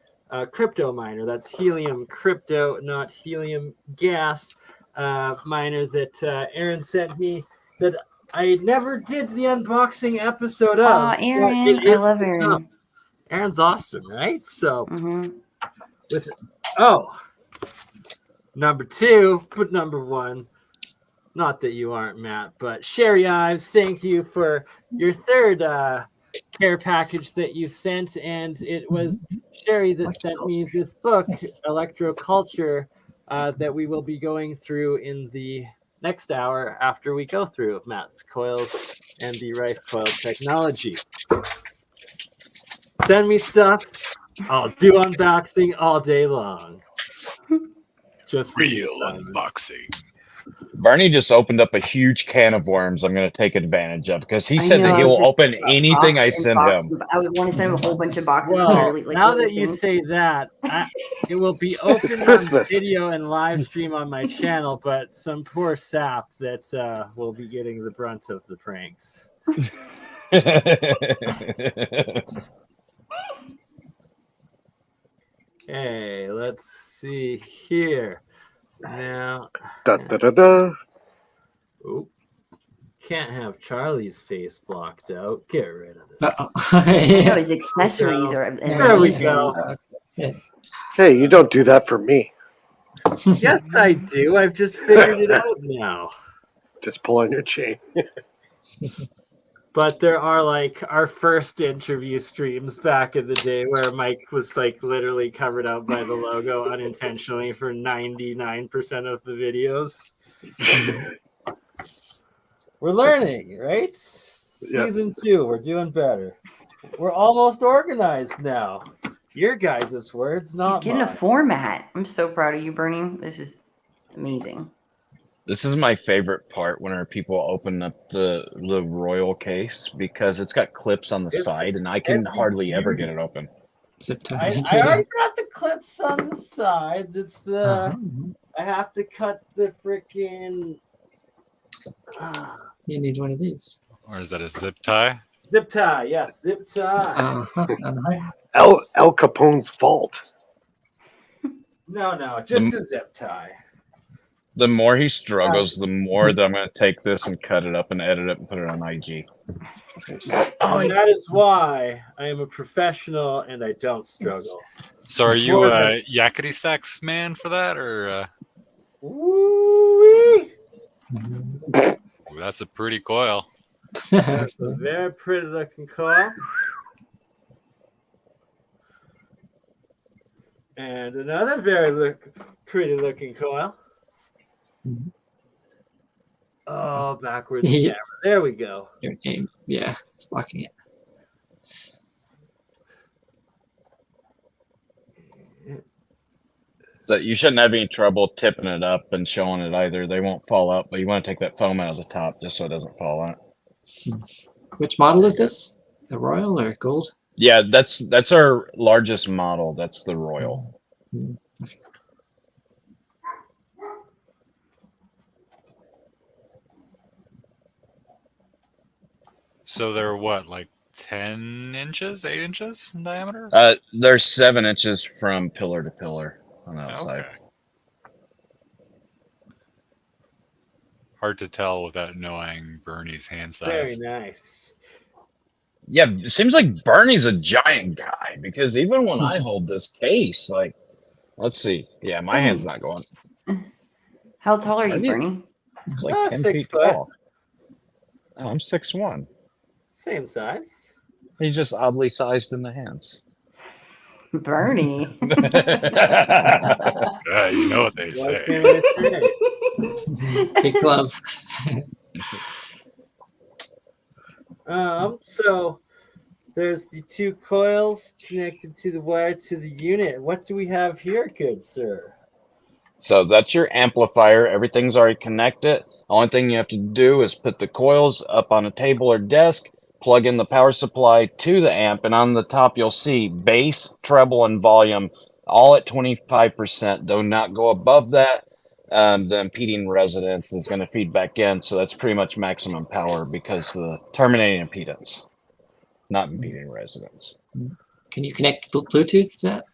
crypto miner. That's helium crypto, not helium gas miner that Aaron sent me that I never did the unboxing episode of. Oh, Aaron. I love Aaron. Aaron's awesome, right? So with number 2, but number 1, not that you aren't Matt, but Sherry Ives, thank you for your third care package that you sent, and it was Sherry that sent me this book, ElectroCulture, that we will be going through in the next hour after we go through Matt's coils and the Rife coil technology. Send me stuff. I'll do unboxing all day long. Just for Real you, Simon. unboxing. Bernie just opened up a huge can of worms I'm going to take advantage of, because he I said know, that he I was will open just anything I box and send box. him. I would want to send him a whole bunch of boxes. Well, literally, like, now little that you things. say that, it will be open on Christmas. video and live stream on my channel, but some poor sap that will be getting the brunt of the pranks. Okay, let's see here. Now, Da, da, da, da. oop, can't have Charlie's face blocked out. Get rid of this. I know his accessories are There we amazing. go. Hey, you don't do that for me. Yes, I do. I've just figured it out now. Just pull on your chain. But there are like our first interview streams back in the day where Mike was like literally covered up by the logo unintentionally for 99% of the videos. We're learning, right? Season 2, we're doing better. We're almost organized now. Your guys' words, He's not getting a mine. format. I'm so proud of you, Bernie. This is amazing. This is my favorite part whenever people open up the royal case because it's got clips on the It's- side and I can it's hardly ever get beauty. it open. Zip I tie. already got the clips on the sides. It's the I have to cut the freaking You need one of these. Or is that a zip tie? zip tie. Yes, zip tie. Al Capone's fault. No, just a zip tie. The more he struggles, the more that I'm going to take this and cut it up and edit it and put it on IG. And that is why I am a professional and I don't struggle. So are you a yakety sax man for that, or? Ooh-wee. Ooh, that's a pretty coil. That's a very pretty looking coil. And another very pretty looking coil. Oh, backwards camera. There we go. Your name. Yeah, it's blocking it. So you shouldn't have any trouble tipping it up and showing it either. They won't fall out, but you want to take that foam out of the top just so it doesn't fall out. Which model is this? The Royal or Gold? Yeah, that's our largest model. That's the Royal. Okay. So they're what, like 10 inches, 8 inches in diameter? They're 7 inches from pillar to pillar on the outside. Okay. Hard to tell without knowing Bernie's hand size. Very nice. Yeah, it seems like Bernie's a giant guy because even when I hold this case, like, let's see. Yeah, my hand's not going. How tall are you, Bernie? It's like 10 6 feet foot. tall. Oh, I'm 6'1". Same size. He's just oddly sized in the hands. Bernie. Yeah, you know what they What say. can I say? Big gloves. So there's the 2 coils connected to the wire to the unit. What do we have here, good sir? So that's your amplifier. Everything's already connected. Only thing you have to do is put the coils up on a table or desk, plug in the power supply to the amp, and on the top you'll see bass, treble, and volume all at 25%. Do not go above that. The impeding resonance is going to feed back in, so that's pretty much maximum power because the terminating impedance, not impeding resonance. Can you connect Bluetooth to that?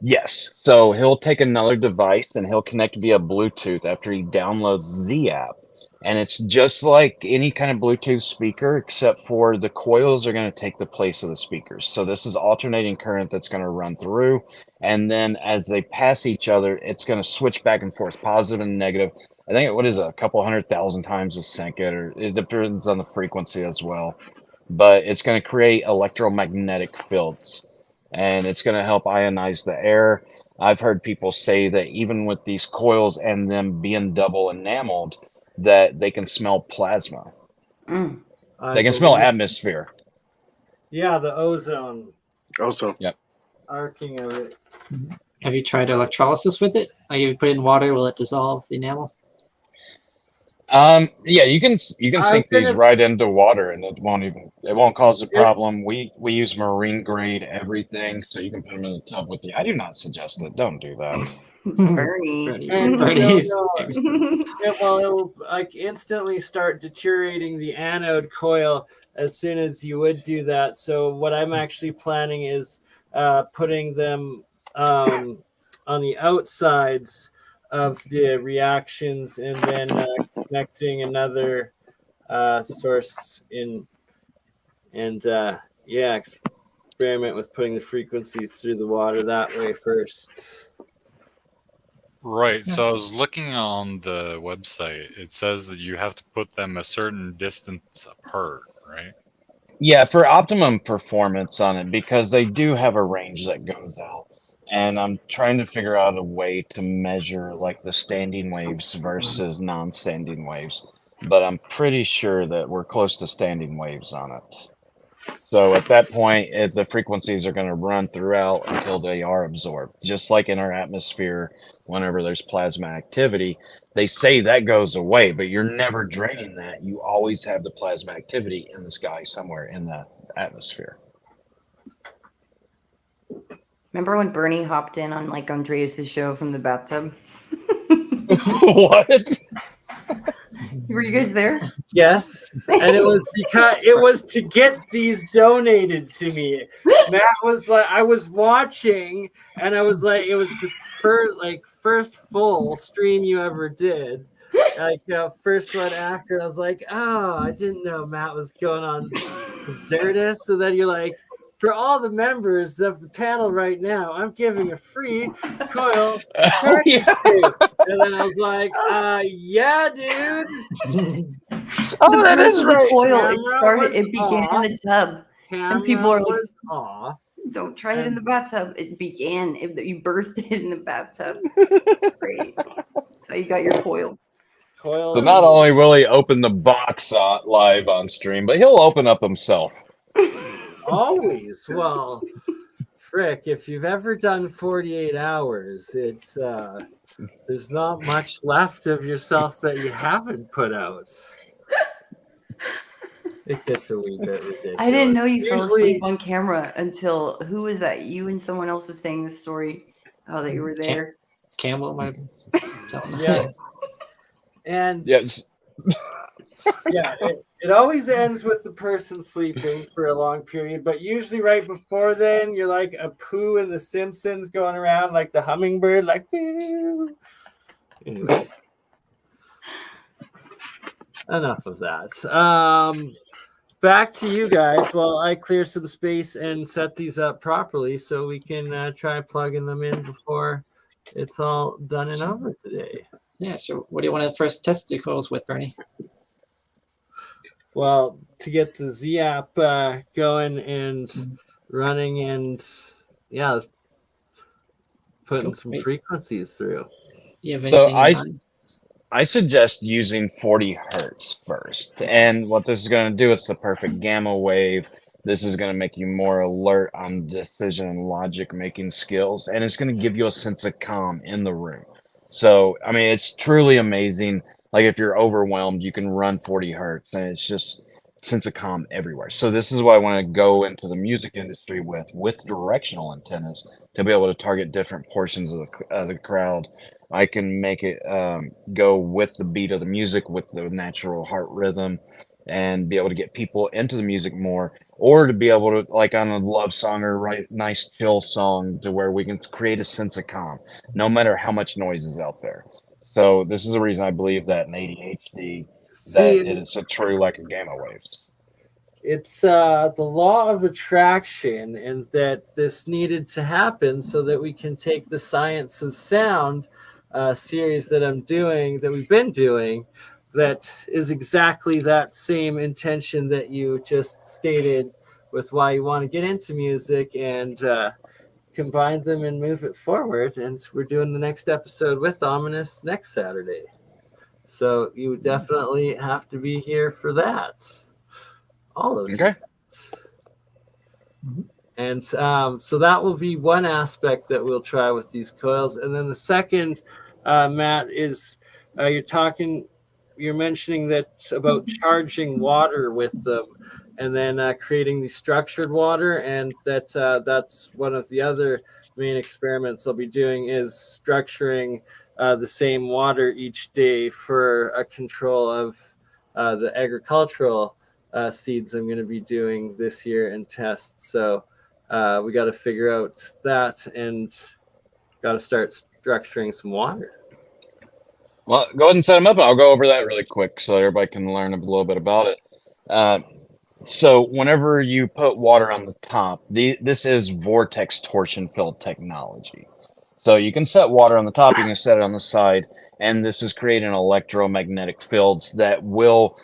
Yes. So he'll take another device and he'll connect via Bluetooth after he downloads the app. And it's just like any kind of Bluetooth speaker, except for the coils are going to take the place of the speakers. So this is alternating current that's going to run through. And then as they pass each other, it's going to switch back and forth, positive and negative. I think, what is it, a couple 100,000 times a second, or it depends on the frequency as well. But it's going to create electromagnetic fields. And it's going to help ionize the air. I've heard people say that even with these coils and them being double enameled, that they can smell plasma. They can smell atmosphere. Yeah, the ozone. Also, Yep. Arcing of it. Have you tried electrolysis with it? Like if you put it in water, will it dissolve the enamel? Yeah, you can sink these right into water and it won't cause a problem. We use marine grade everything, so you can put them in the tub with you. I do not suggest it. Don't do that. Bernie. And Bernie's- it'll like instantly start deteriorating the anode coil as soon as you would do that. So what I'm actually planning is putting them on the outsides of the reactions and then connecting another source in and experiment with putting the frequencies through the water that way first. Right. So I was looking on the website. It says that you have to put them a certain distance apart, right? Yeah, for optimum performance on it, because they do have a range that goes out. And I'm trying to figure out a way to measure like the standing waves versus non-standing waves. but I'm pretty sure that we're close to standing waves on it. So at that point, the frequencies are going to run throughout until they are absorbed. Just like in our atmosphere, whenever there's plasma activity, they say that goes away, but you're never draining that. You always have the plasma activity in the sky somewhere in the atmosphere. Remember when BurnEye hopped in on like Andreas' show from the bathtub? What? Were you guys there? Yes, and it was because it was to get these donated to me. Matt was like, I was watching, and I was like, it was the first full stream you ever did, like first one after. I was like, oh, I didn't know Matt was going on Zerdus. So then you're like, for all the members of the panel right now, I'm giving a free coil. Oh, yeah. And then I was like, yeah, dude. Oh, that is right. Coil, it began in the tub. And people are like, was off. Don't try it in the bathtub. It began, you birthed it in the bathtub. Great. So you got your coil. So not only will he open the box live on stream, but he'll open up himself. Always. Well, frick, if you've ever done 48 hours, it's there's not much left of yourself that you haven't put out. It gets a wee bit ridiculous. I didn't know you fell asleep on camera until, who was that? You and someone else was saying this story. Oh, that you were there. Campbell might tell me. Yeah. And yes. Yeah, it always ends with the person sleeping for a long period, but usually right before then, you're like a Pooh in The Simpsons going around like the hummingbird, like. Anyways, enough of that. Back to you guys while I clear some space and set these up properly so we can try plugging them in before it's all done and over today. Yeah, sure. What do you want to first test the coils with, BurnEye? Well, to get the Z app going and running and, yeah, putting some frequencies through. So I suggest using 40 hertz first. And what this is going to do, it's the perfect gamma wave. This is going to make you more alert on decision and logic making skills. And it's going to give you a sense of calm in the room. So, I mean, it's truly amazing. Like if you're overwhelmed, you can run 40 hertz and it's just sense of calm everywhere. So this is what I want to go into the music industry with directional antennas to be able to target different portions of the crowd. I can make it go with the beat of the music, with the natural heart rhythm, and be able to get people into the music more, or to be able to, like on a love song or write nice chill song to where we can create a sense of calm, no matter how much noise is out there. So this is the reason I believe that in ADHD, that it's a true like a gamma waves. It's the law of attraction, and that this needed to happen so that we can take the Science of Sound series that we've been doing, that is exactly that same intention that you just stated with why you want to get into music, and combine them and move it forward. And we're doing the next episode with Ominous next Saturday. So you would definitely have to be here for that. All of you. And so that will be one aspect that we'll try with these coils. And then the second, Matt, is you're mentioning that about charging water with them, and then creating the structured water, and that's one of the other main experiments I'll be doing, is structuring the same water each day for a control of the agricultural seeds I'm going to be doing this year and test. So we got to figure out that, and got to start structuring some water. Well, go ahead and set them up. I'll go over that really quick so everybody can learn a little bit about it. So whenever you put water on the top, this is vortex torsion field technology. So you can set water on the top, you can set it on the side, and this is creating electromagnetic fields that will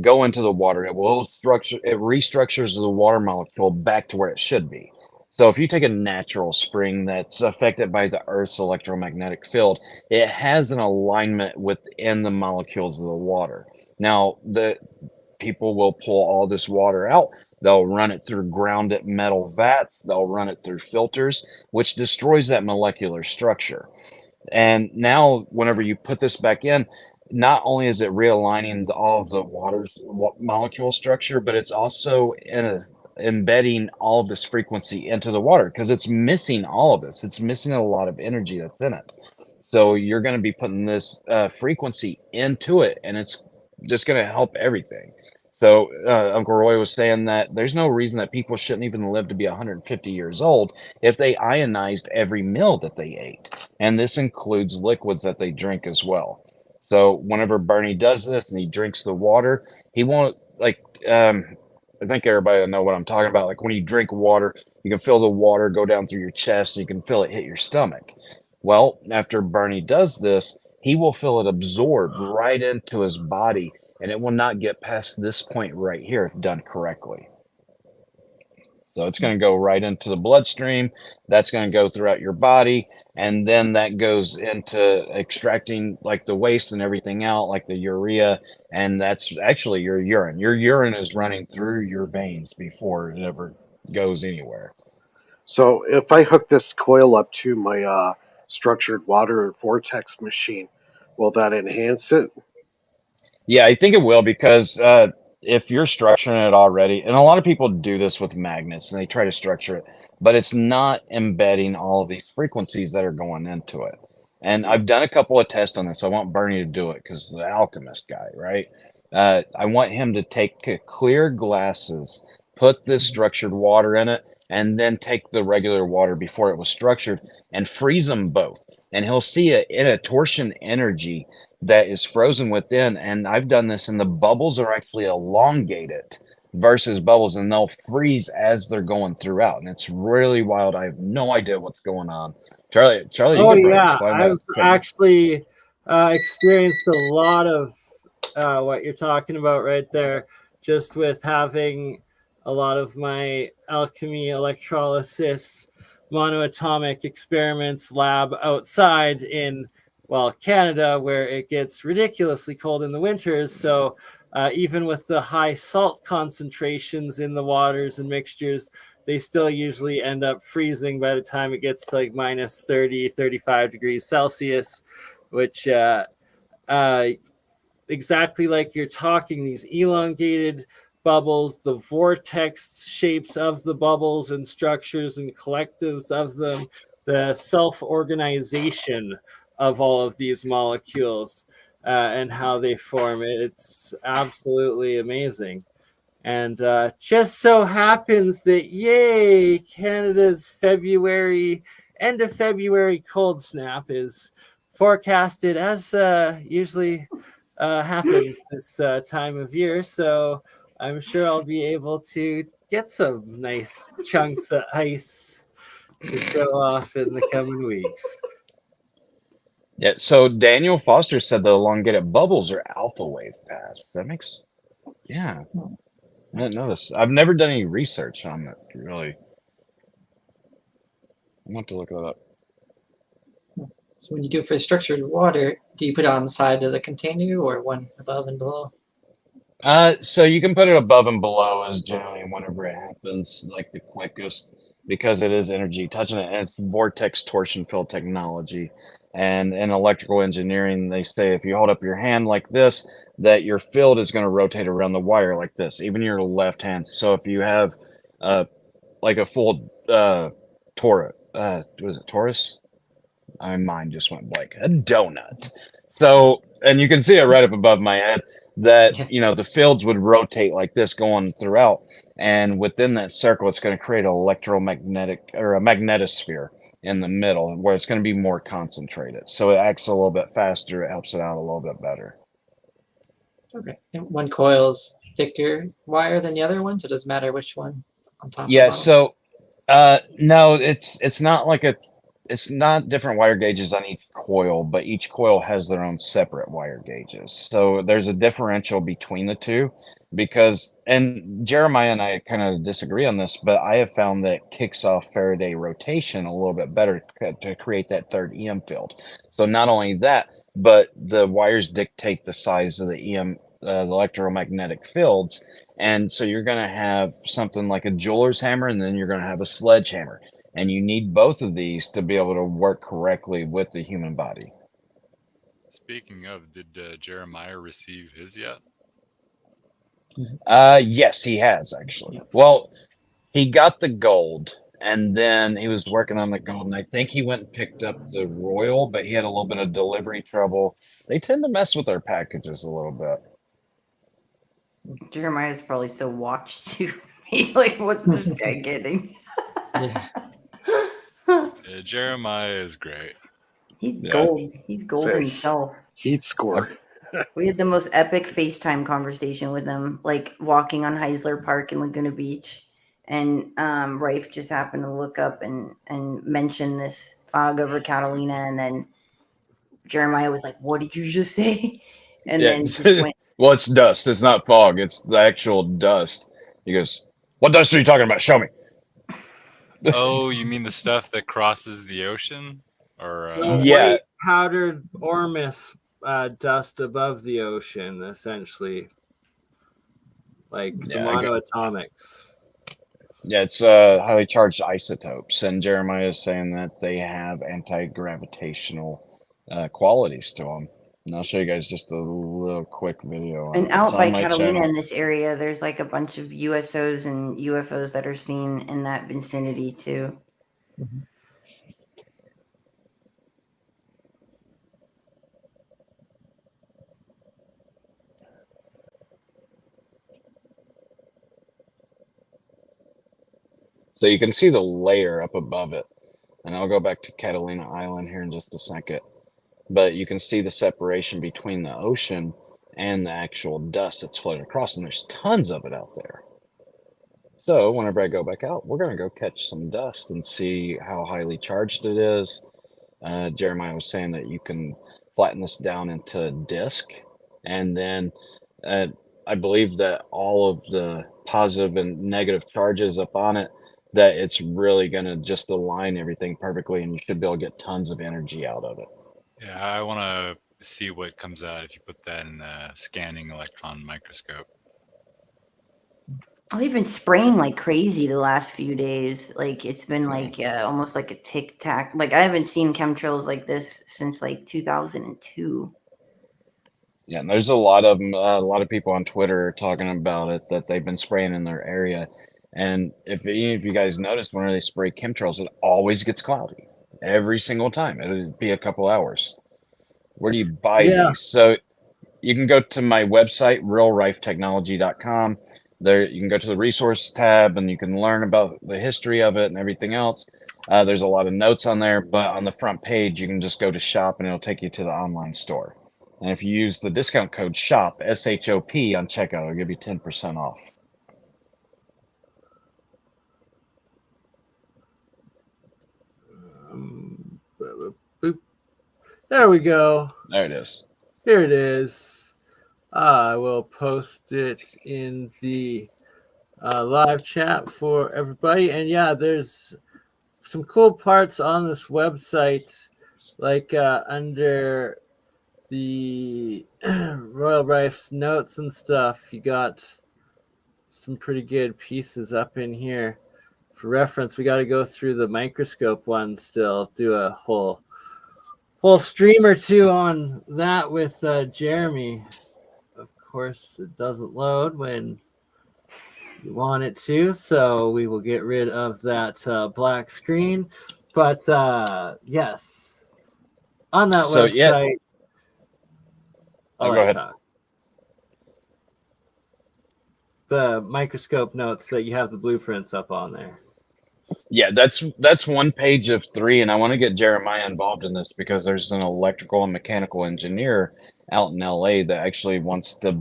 go into the water. It restructures the water molecule back to where it should be. So if you take a natural spring that's affected by the Earth's electromagnetic field, it has an alignment within the molecules of the water. Now, the people will pull all this water out. They'll run it through grounded metal vats. They'll run it through filters, which destroys that molecular structure. And now, whenever you put this back in, not only is it realigning all of the water's molecule structure, but it's also embedding all of this frequency into the water because it's missing all of this. It's missing a lot of energy that's in it. So you're going to be putting this frequency into it, and it's just going to help everything. So Uncle Roy was saying that there's no reason that people shouldn't even live to be 150 years old if they ionized every meal that they ate. And this includes liquids that they drink as well. So whenever Bernie does this and he drinks the water, he won't I think everybody will know what I'm talking about. Like when you drink water, you can feel the water go down through your chest and you can feel it hit your stomach. Well, after Bernie does this, he will feel it absorbed right into his body, and it will not get past this point right here if done correctly. So it's going to go right into the bloodstream. That's going to go throughout your body, and then that goes into extracting like the waste and everything out, like the urea, and that's actually your urine. Your urine is running through your veins before it ever goes anywhere. So if I hook this coil up to my structured water vortex machine, will that enhance it? Yeah, I think it will because if you're structuring it already, and a lot of people do this with magnets and they try to structure it, but it's not embedding all of these frequencies that are going into it. And I've done a couple of tests on this. I want Bernie to do it because the Alchemist guy, right? I want him to take clear glasses, put this structured water in it, and then take the regular water before it was structured and freeze them both. And he'll see a torsion energy that is frozen within. And I've done this, and the bubbles are actually elongated versus bubbles, and they'll freeze as they're going throughout. And it's really wild. I have no idea what's going on. Charlie, you Oh can probably yeah, explain I've that. actually experienced a lot of what you're talking about right there, just with having a lot of my alchemy electrolysis monoatomic experiments lab outside in Canada, where it gets ridiculously cold in the winters. So even with the high salt concentrations in the waters and mixtures, they still usually end up freezing by the time it gets to like minus 30, 35 degrees Celsius, which exactly like you're talking, these elongated bubbles, the vortex shapes of the bubbles and structures and collectives of them, the self-organization of all of these molecules and how they form. It's absolutely amazing. And just so happens that, yay, Canada's end of February cold snap is forecasted as usually happens this time of year. So I'm sure I'll be able to get some nice chunks of ice to show off in the coming weeks. Yeah, so Daniel Foster said the elongated bubbles are alpha wave paths. That makes, yeah, I didn't know this. I've never done any research on it, really. I want to look that up. So when you do it for structured water, do you put it on the side of the container or one above and below? So you can put it above and below is generally whenever it happens, like the quickest, because it is energy touching it, and it's vortex torsion field technology. And in electrical engineering, they say if you hold up your hand like this, that your field is going to rotate around the wire like this, even your left hand. So if you have like a full Taurus, was it Taurus? My mind just went blank. A donut. So, and you can see it right up above my head that, you know, the fields would rotate like this going throughout. And within that circle, it's going to create an electromagnetic or a magnetosphere in the middle where it's going to be more concentrated. So it acts a little bit faster. It helps it out a little bit better. Okay. And one coil is thicker wire than the other one, so it doesn't matter which one on top. Yeah. So, no, it's not like it's not different wire gauges on each coil, but each coil has their own separate wire gauges. So there's a differential between the two because, and Jeremiah and I kind of disagree on this, but I have found that it kicks off Faraday rotation a little bit better to create that third EM field. So not only that, but the wires dictate the size of the EM electromagnetic fields. And so you're going to have something like a jeweler's hammer, and then you're going to have a sledgehammer. And you need both of these to be able to work correctly with the human body. Speaking of, did Jeremiah receive his yet? Yes, he has actually. Well, he got the gold, and then he was working on the gold, and I think he went and picked up the royal, but he had a little bit of delivery trouble. They tend to mess with their packages a little bit. Jeremiah's probably so watched too. He's like, what's this guy getting? Yeah. Jeremiah is great. He's Yeah. gold. He's gold So himself. Heat score. We had the most epic FaceTime conversation with him, like walking on Heisler Park in Laguna Beach. And Rife just happened to look up and mention this fog over Catalina. And then Jeremiah was like, what did you just say? And Yeah. then just went, Well, it's dust. It's not fog. It's the actual dust. He goes, "What dust are you talking about? Show me." Oh, you mean the stuff that crosses the ocean? Or The Yeah. white powdered ormus dust above the ocean, essentially, like the Yeah, I got- monoatomics. Yeah, it's highly charged isotopes, and Jeremiah is saying that they have anti-gravitational qualities to them. And I'll show you guys just a little quick video. and It's out on by my Catalina channel. in this area, there's like a bunch of USOs and UFOs that are seen in that vicinity too. So you can see the layer up above it. And I'll go back to Catalina Island here in just a second. But you can see the separation between the ocean and the actual dust that's floating across, and there's tons of it out there. So whenever I go back out, we're going to go catch some dust and see how highly charged it is. Jeremiah was saying that you can flatten this down into a disc, and then I believe that all of the positive and negative charges up on it, that it's really going to just align everything perfectly, and you should be able to get tons of energy out of it. Yeah, I want to see what comes out if you put that in the scanning electron microscope. I've been spraying like crazy the last few days. Like it's been like almost like a tic-tac. Like I haven't seen chemtrails like this since like 2002. Yeah, and there's a lot of them, a lot of people on Twitter are talking about it, that they've been spraying in their area. And if any of you guys notice, whenever they spray chemtrails, it always gets cloudy every single time. It'll be a couple hours. Where do you buy these? So you can go to my website, realrifetechnology.com. There, you can go to the resource tab and you can learn about the history of it and everything else. There's a lot of notes on there, but on the front page, you can just go to shop and it'll take you to the online store. And if you use the discount code SHOP, SHOP, on checkout, it'll give you 10% off. Boop. There we go. There it is. Here it is. I will post it in the live chat for everybody. And yeah, there's some cool parts on this website, like under the Royal Rife's notes and stuff. You got some pretty good pieces up in here. For reference, we got to go through the microscope one still, do a whole stream or two on that with Jeremy. Of course, it doesn't load when you want it to, so we will get rid of that black screen. But yes, on that website, go ahead. The microscope notes that you have the blueprints up on there. Yeah, that's one page of 3, and I want to get Jeremiah involved in this because there's an electrical and mechanical engineer out in LA that actually wants to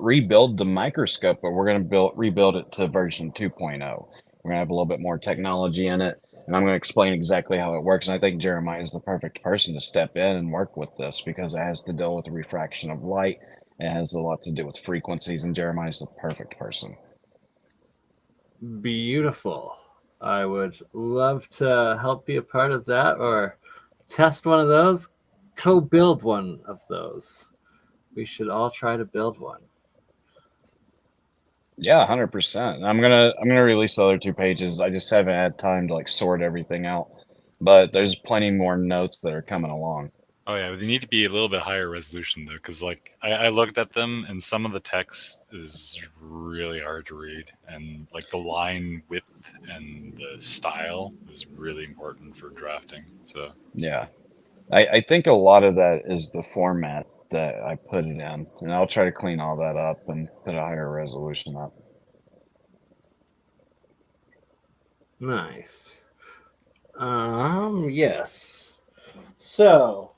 rebuild the microscope, but we're going to rebuild it to version 2.0. We're going to have a little bit more technology in it, and I'm going to explain exactly how it works. And I think Jeremiah is the perfect person to step in and work with this because it has to deal with the refraction of light. It has a lot to do with frequencies, and Jeremiah is the perfect person. Beautiful. I would love to help be a part of that or test one of those, co-build one of those. We should all try to build one. Yeah, 100%. I'm gonna release the other 2 pages. I just haven't had time to like sort everything out, but there's plenty more notes that are coming along. Oh yeah, they need to be a little bit higher resolution though, because like I looked at them and some of the text is really hard to read, and like the line width and the style is really important for drafting. So Yeah, I think a lot of that is the format that I put it in, and I'll try to clean all that up and put a higher resolution up. Nice. Yes. So,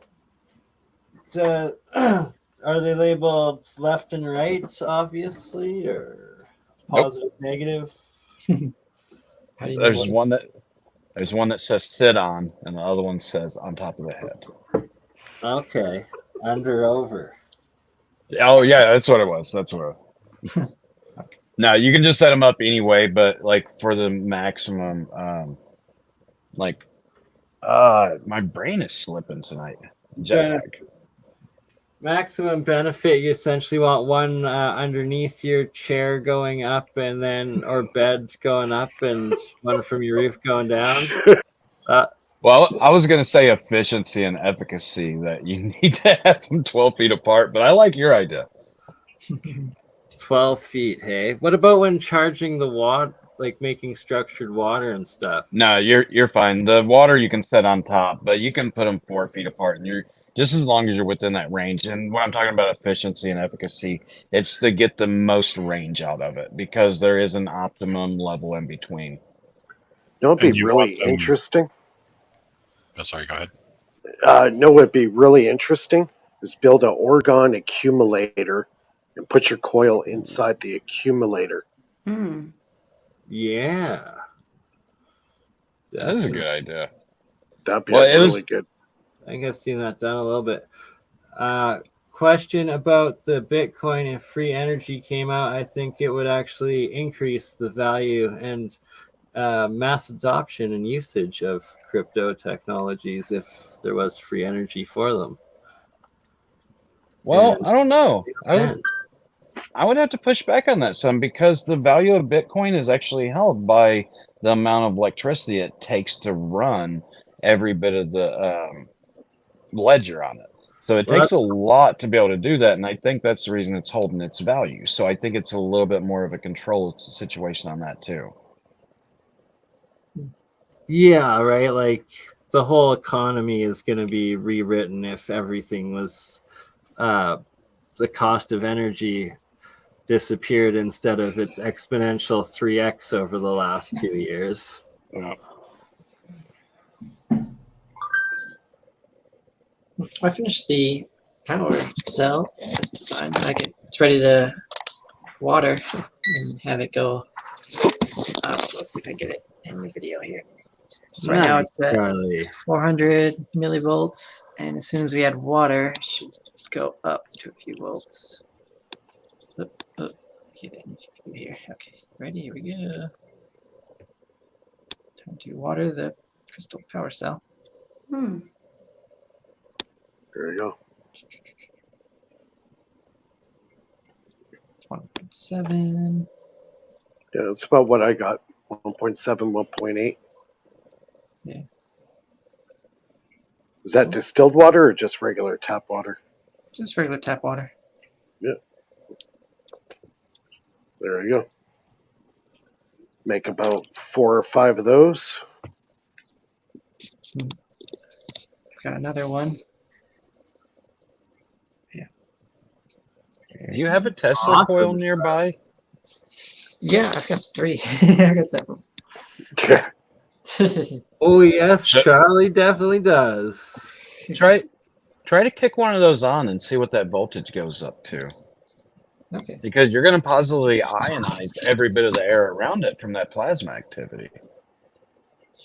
are they labeled left and right, obviously, or positive, negative? How do you know There's what- one that says sit on, and the other one says on top of the head. Okay. Under, over. Oh yeah, that's what it was. That's what. No, you can just set them up anyway, but like for the maximum, like, my brain is slipping tonight. Jetpack. Maximum benefit, you essentially want one underneath your chair going up, and then, or bed going up, and one from your roof going down. Well, I was gonna say efficiency and efficacy that you need to have them 12 feet apart, but I like your idea. 12 feet, hey? What about when charging the water, like making structured water and stuff? No, you're fine. The water you can set on top, but you can put them 4 feet apart, and you're just as long as you're within that range. And when I'm talking about efficiency and efficacy, it's to get the most range out of it because there is an optimum level in between. You know, it'd And be you really want them- interesting. Oh, sorry, go ahead. No, what'd be really interesting is build an orgone accumulator and put your coil inside the accumulator. Hmm. Yeah. That is a good idea. That'd be Well, it really was- good. I think I've seen that done a little bit. Question about the Bitcoin. If free energy came out, I think it would actually increase the value and mass adoption and usage of crypto technologies if there was free energy for them. Well, And- I don't know. I would have to push back on that some because the value of Bitcoin is actually held by the amount of electricity it takes to run every bit of the ledger on it. So it Well, takes a lot to be able to do that, and I think that's the reason it's holding its value. So I think it's a little bit more of a control situation on that too. Yeah, right. Like the whole economy is going to be rewritten if everything was the cost of energy disappeared instead of its exponential 3x over the last 2 years. I finished the power cell as designed. It's ready to water and have it go. Let's see if I get it in the video here. So right now it's at Charlie. 400 millivolts, and as soon as we add water, it should go up to a few volts. Get in here. Okay, ready? Here we go. Time to water the crystal power cell. Hmm. There you go. 1.7. Yeah, that's about what I got. 1.7, 1.8. Yeah. Is that distilled water or just regular tap water? Just regular tap water. There you go. Make about 4 or 5 of those. Got another one. Do you have a Tesla Awesome. coil nearby? Yeah, I've got 3. I got several. Oh yes, Charlie definitely does. Try to kick one of those on and see what that voltage goes up to. Okay. Because you're going to positively ionize every bit of the air around it from that plasma activity.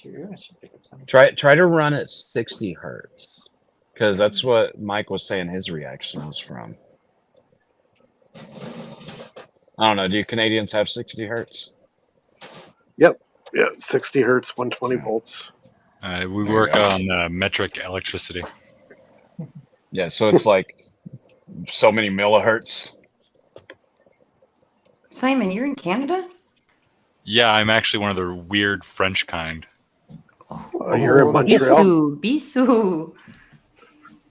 Sure, I should pick up some. Try to run at 60 hertz. Because that's what Mike was saying his reaction was from. I don't know. Do you Canadians have 60 hertz? Yep. Yeah, 60 hertz, 120 volts. We work on metric electricity. Yeah, so it's like so many millihertz. Simon, you're in Canada? Yeah, I'm actually one of the weird French kind. You're in Montreal? Bisou.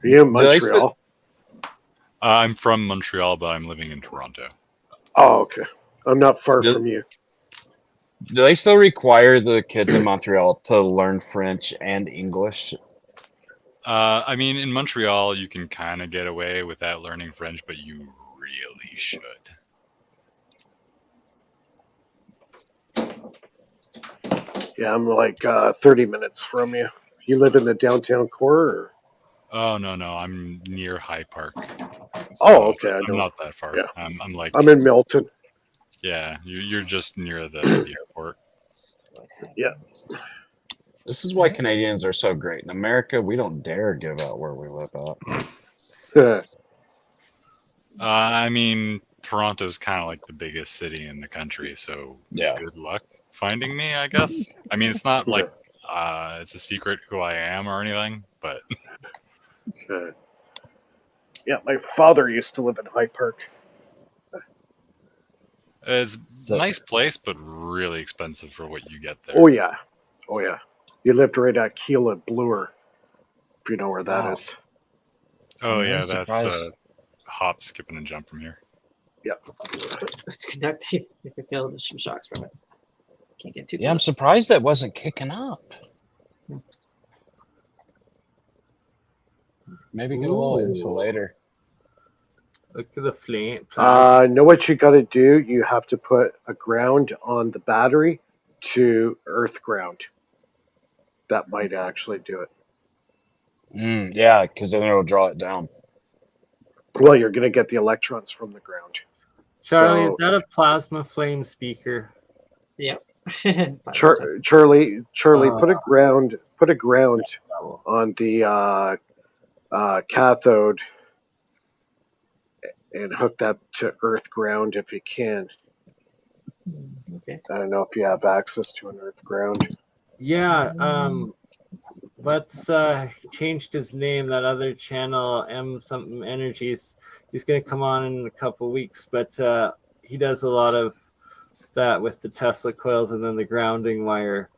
Are you in Do they still- Montreal? I'm from Montreal, but I'm living in Toronto. Oh, okay. I'm not far Do- from you. Do they still require the kids in Montreal to learn French and English? I mean, in Montreal, you can kind of get away without learning French, but you really should. Yeah, I'm like 30 minutes from you. You live in the downtown core? Or? Oh no, I'm near High Park. Oh, okay. I I'm know. not that far. Yeah. I'm like, I'm in Milton. yeah, you're just near the airport. Yeah. This is why Canadians are so great. In America, we don't dare give out where we live at. I mean, Toronto's kind of like the biggest city in the country, so Yeah. good luck finding me, I guess. I mean, it's not like it's a secret who I am or anything, but Yeah, my father used to live in High Park. it's a nice place, but really expensive for what you get there. Oh, yeah. Oh, yeah. You lived right at Keele and Bloor, if you know where that Wow. is. Oh I'm yeah, really that's surprised. hop, skip, and a jump from here. It's conductive. You can feel some shocks from it. Can't get too Yeah, I'm close. surprised that wasn't kicking up. Maybe get a little Ooh. insulator. Look at the flame. Know what you got to do? You have to put a ground on the battery to earth ground. That might actually do it. Yeah, because then it'll draw it down. Well, you're going to get the electrons from the ground. Charlie, So- is that a plasma flame speaker? Yep. Charlie, put a ground on the cathode and hook that to earth ground if you can. Okay. I don't know if you have access to an earth ground. Yeah. Let's changed his name. That other channel, M something Energies. He's gonna come on in a couple weeks, but he does a lot of that with the Tesla coils and then the grounding wire.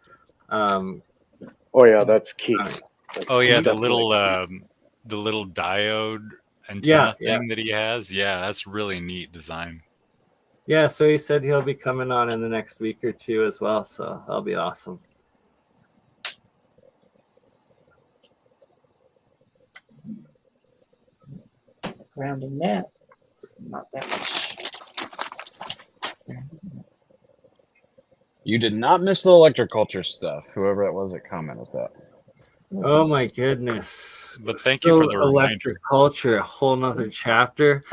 Oh yeah, that's key. Oh yeah, the Definitely little diode antenna Yeah, thing that he has. Yeah, that's really neat design. Yeah, so he said he'll be coming on in the next week or two as well, so that'll be awesome. Grounding that. It's not that much. You did not miss the ElectroCulture stuff. Whoever that was that commented that. Oh my goodness! But thank you for the reminder. ElectroCulture, a whole nother chapter.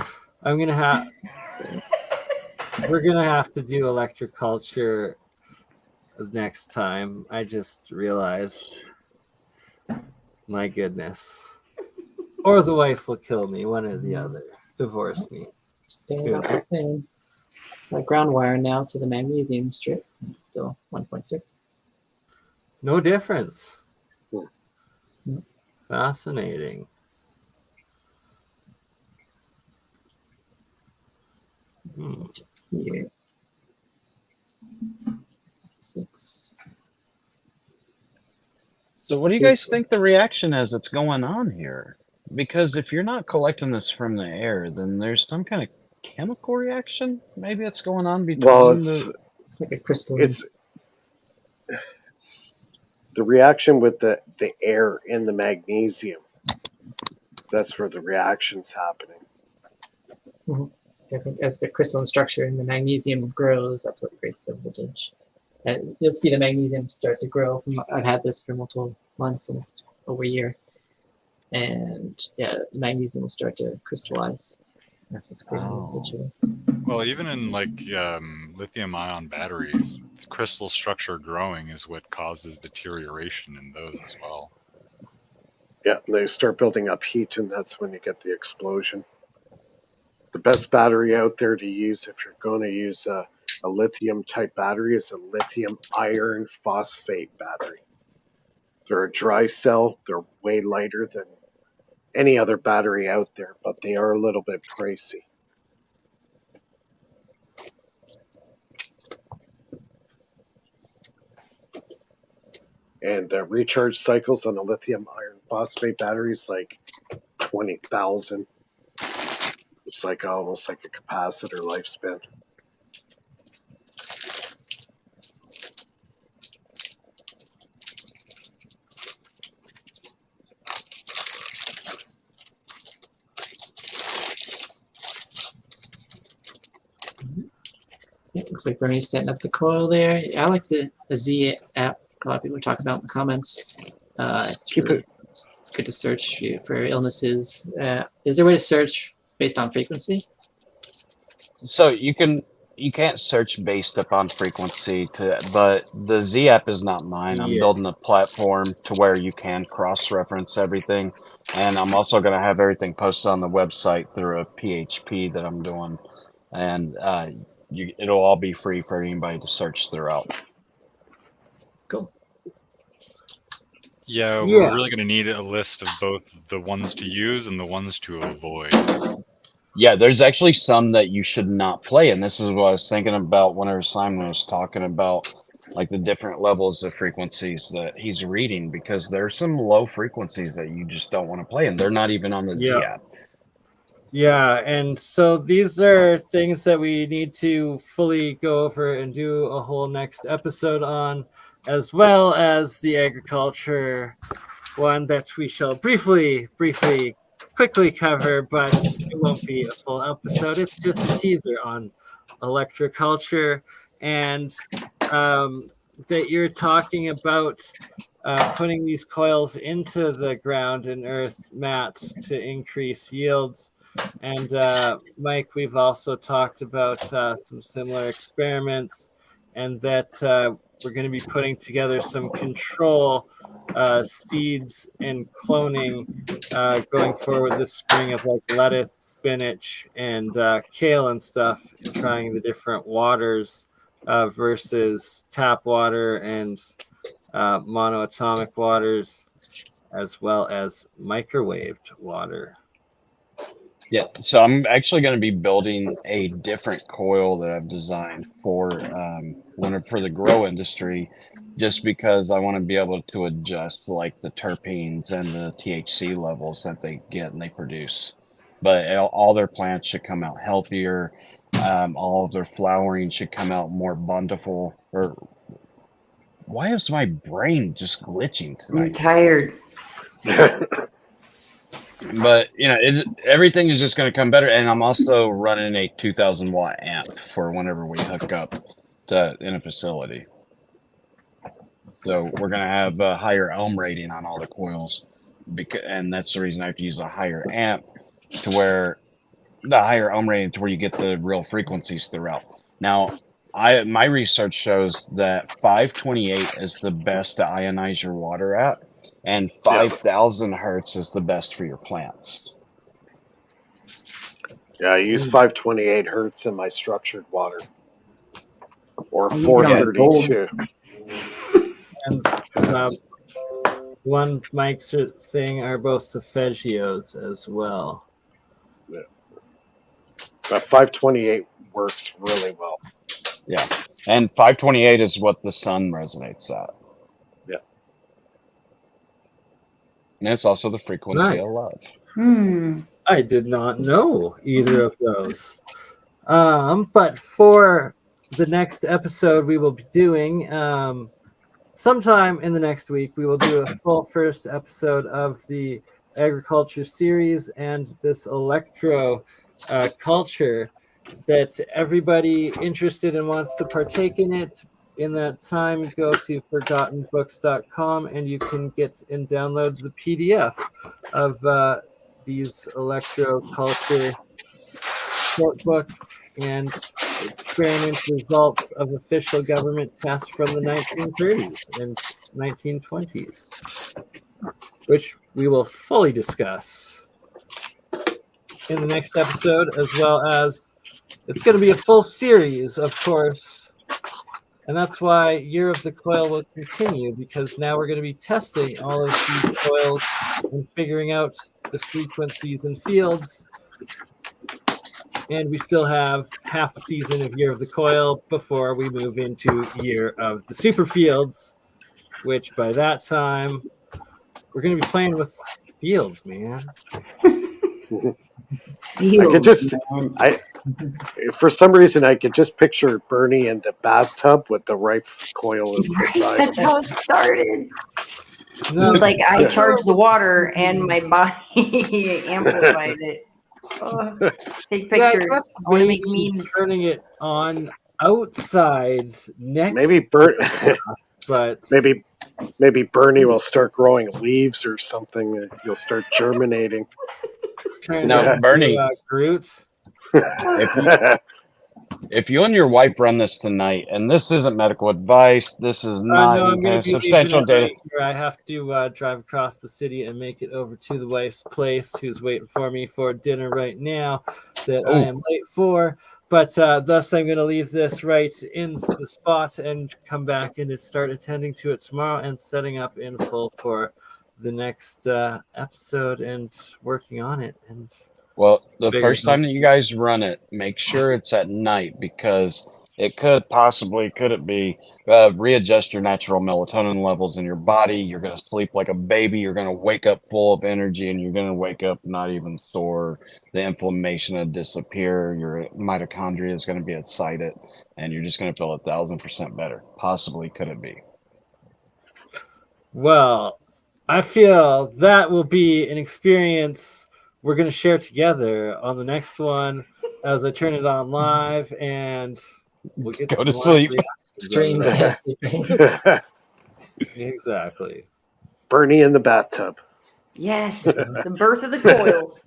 I'm gonna have. We're gonna have to do ElectroCulture next time. I just realized. My goodness. Or the wife will kill me, one or the other. Divorce me. Staying about the same. Like ground wire now to the magnesium strip. It's still 1.6. No difference. Hmm. Fascinating. Here. 6. So what do you guys think the reaction is that's going on here? Because if you're not collecting this from the air, then there's some kind of chemical reaction maybe that's going on between It's like a crystal. It's the reaction with the air in the magnesium. That's where the reaction's happening. I think as the crystalline structure in the magnesium grows, that's what creates the voltage. And you'll see the magnesium start to grow. I've had this for multiple months, almost over a year. And yeah, the magnesium will start to crystallize. That's what's creating the voltage. Well, even in like lithium-ion batteries, the crystal structure growing is what causes deterioration in those as well. Yeah, they start building up heat, and that's when you get the explosion. The best battery out there to use if you're going to use a lithium type battery is a lithium iron phosphate battery. They're a dry cell. They're way lighter than any other battery out there, but they are a little bit pricey. And the recharge cycles on the lithium iron phosphate battery is like 20,000. It's like almost like a capacitor lifespan. It looks like Bernie's setting up the coil there. I like the Z app. A lot of people are talking about in the comments. It's good to search for illnesses. Is there a way to search based on frequency? So you can't search based upon frequency, but the Z app is not mine. I'm building a platform to where you can cross-reference everything, and I'm also going to have everything posted on the website through a PHP that I'm doing, and it'll all be free for anybody to search throughout. Cool. Yeah, we're really going to need a list of both the ones to use and the ones to avoid. Yeah, there's actually some that you should not play, and this is what I was thinking about whenever Simon was talking about like the different levels of frequencies that he's reading, because there's some low frequencies that you just don't want to play, and they're not even on the Z app. Yeah, and so these are things that we need to fully go over and do a whole next episode on, as well as the agriculture one that we shall quickly cover, but it won't be a full episode. It's just a teaser on ElectroCulture, and that you're talking about putting these coils into the ground and earth mats to increase yields. And Mike, we've also talked about some similar experiments, and that we're going to be putting together some control seeds and cloning going forward this spring of like lettuce, spinach, and kale and stuff, trying the different waters versus tap water and monoatomic waters, as well as microwaved water. Yeah, so I'm actually going to be building a different coil that I've designed for the grow industry, just because I want to be able to adjust like the terpenes and the THC levels that they get and they produce. But all their plants should come out healthier. All of their flowering should come out more bountiful. Or why is my brain just glitching tonight? I'm tired. But everything is just going to come better, and I'm also running a 2,000 watt amp for whenever we hook up in a facility. So we're going to have a higher ohm rating on all the coils, and that's the reason I have to use a higher amp, to where the higher ohm rating to where you get the real frequencies throughout. Now, my research shows that 528 is the best to ionize your water at. And 5,000 hertz is the best for your plants. Yeah, I use 528 hertz in my structured water. Or 432. And one Mike's saying are both solfeggios as well. Yeah. But 528 works really well. Yeah. And 528 is what the sun resonates at. Yeah. And it's also the frequency of love. I did not know either of those. But for the next episode we will be doing, sometime in the next week, we will do a full first episode of the agriculture series and this electro culture, that everybody interested and wants to partake in it. In that time, go to forgottenbooks.com and you can get and download the PDF of these electroculture short book and experiment results of official government tests from the 1930s and 1920s, which we will fully discuss in the next episode, as well as it's going to be a full series, of course. And that's why Year of the Coil will continue, because now we're going to be testing all of these coils and figuring out the frequencies and fields. And we still have half the season of Year of the Coil before we move into Year of the Super Fields, which by that time we're gonna be playing with fields, man. I could just, for some reason, I could just picture Bernie in the bathtub with the Rife coil beside That's him. how it started. No, He's like, I charged the water and my body amplified it. Oh, take yeah, I pictures. guess I want to make maybe memes. turning it on outside next, Maybe but maybe Bernie will start growing leaves or something. You'll start germinating. turn No, it into Bernie. Groot. If you and your wife run this tonight, and this isn't medical advice, this is not No, any I'm kind gonna of be substantial leaving it data. right here. I have to drive across the city and make it over to the wife's place, who's waiting for me for dinner right now that I am late for. But thus, I'm going to leave this right in the spot and come back and start attending to it tomorrow and setting up in full for the next episode and working on it. And Well, the Bigger first time that you guys run it, make sure it's at night because it could it be readjust your natural melatonin levels in your body. You're going to sleep like a baby. You're going to wake up full of energy and you're going to wake up not even sore. The inflammation will disappear. Your mitochondria is going to be excited and you're just going to feel 1,000% better. Possibly could it be? well, I feel that will be an experience we're going to share together on the next one as I turn it on live and we'll get Go some to live sleep. reactions Streams. out of Yeah, that. Exactly. Bernie in the bathtub. Yes, the birth of the coil.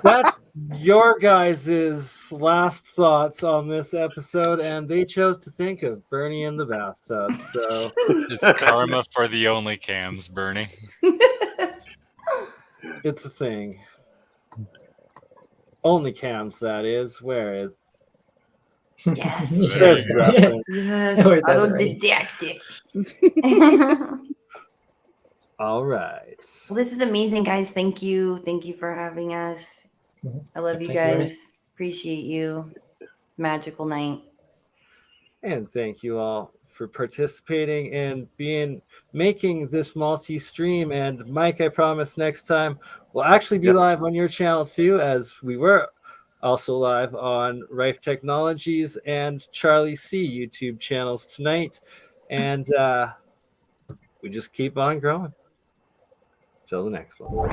That's your guys' last thoughts on this episode, and they chose to think of Bernie in the bathtub. So It's karma for the only cams, Bernie. it's a thing. Only cams, that is. Where is Yes. there's a reference. Yes. Where's that Autodidactic. All right. Well, this is amazing, guys. Thank you. Thank you for having us. I love you Thank you, Ray. guys. Appreciate you. Magical night. And thank you all for participating and making this multi-stream. And Mike, I promise next time we'll actually be live on your channel too, as we were also live on Rife Technologies and Charlie C YouTube channels tonight. And we just keep on growing. Till the next one.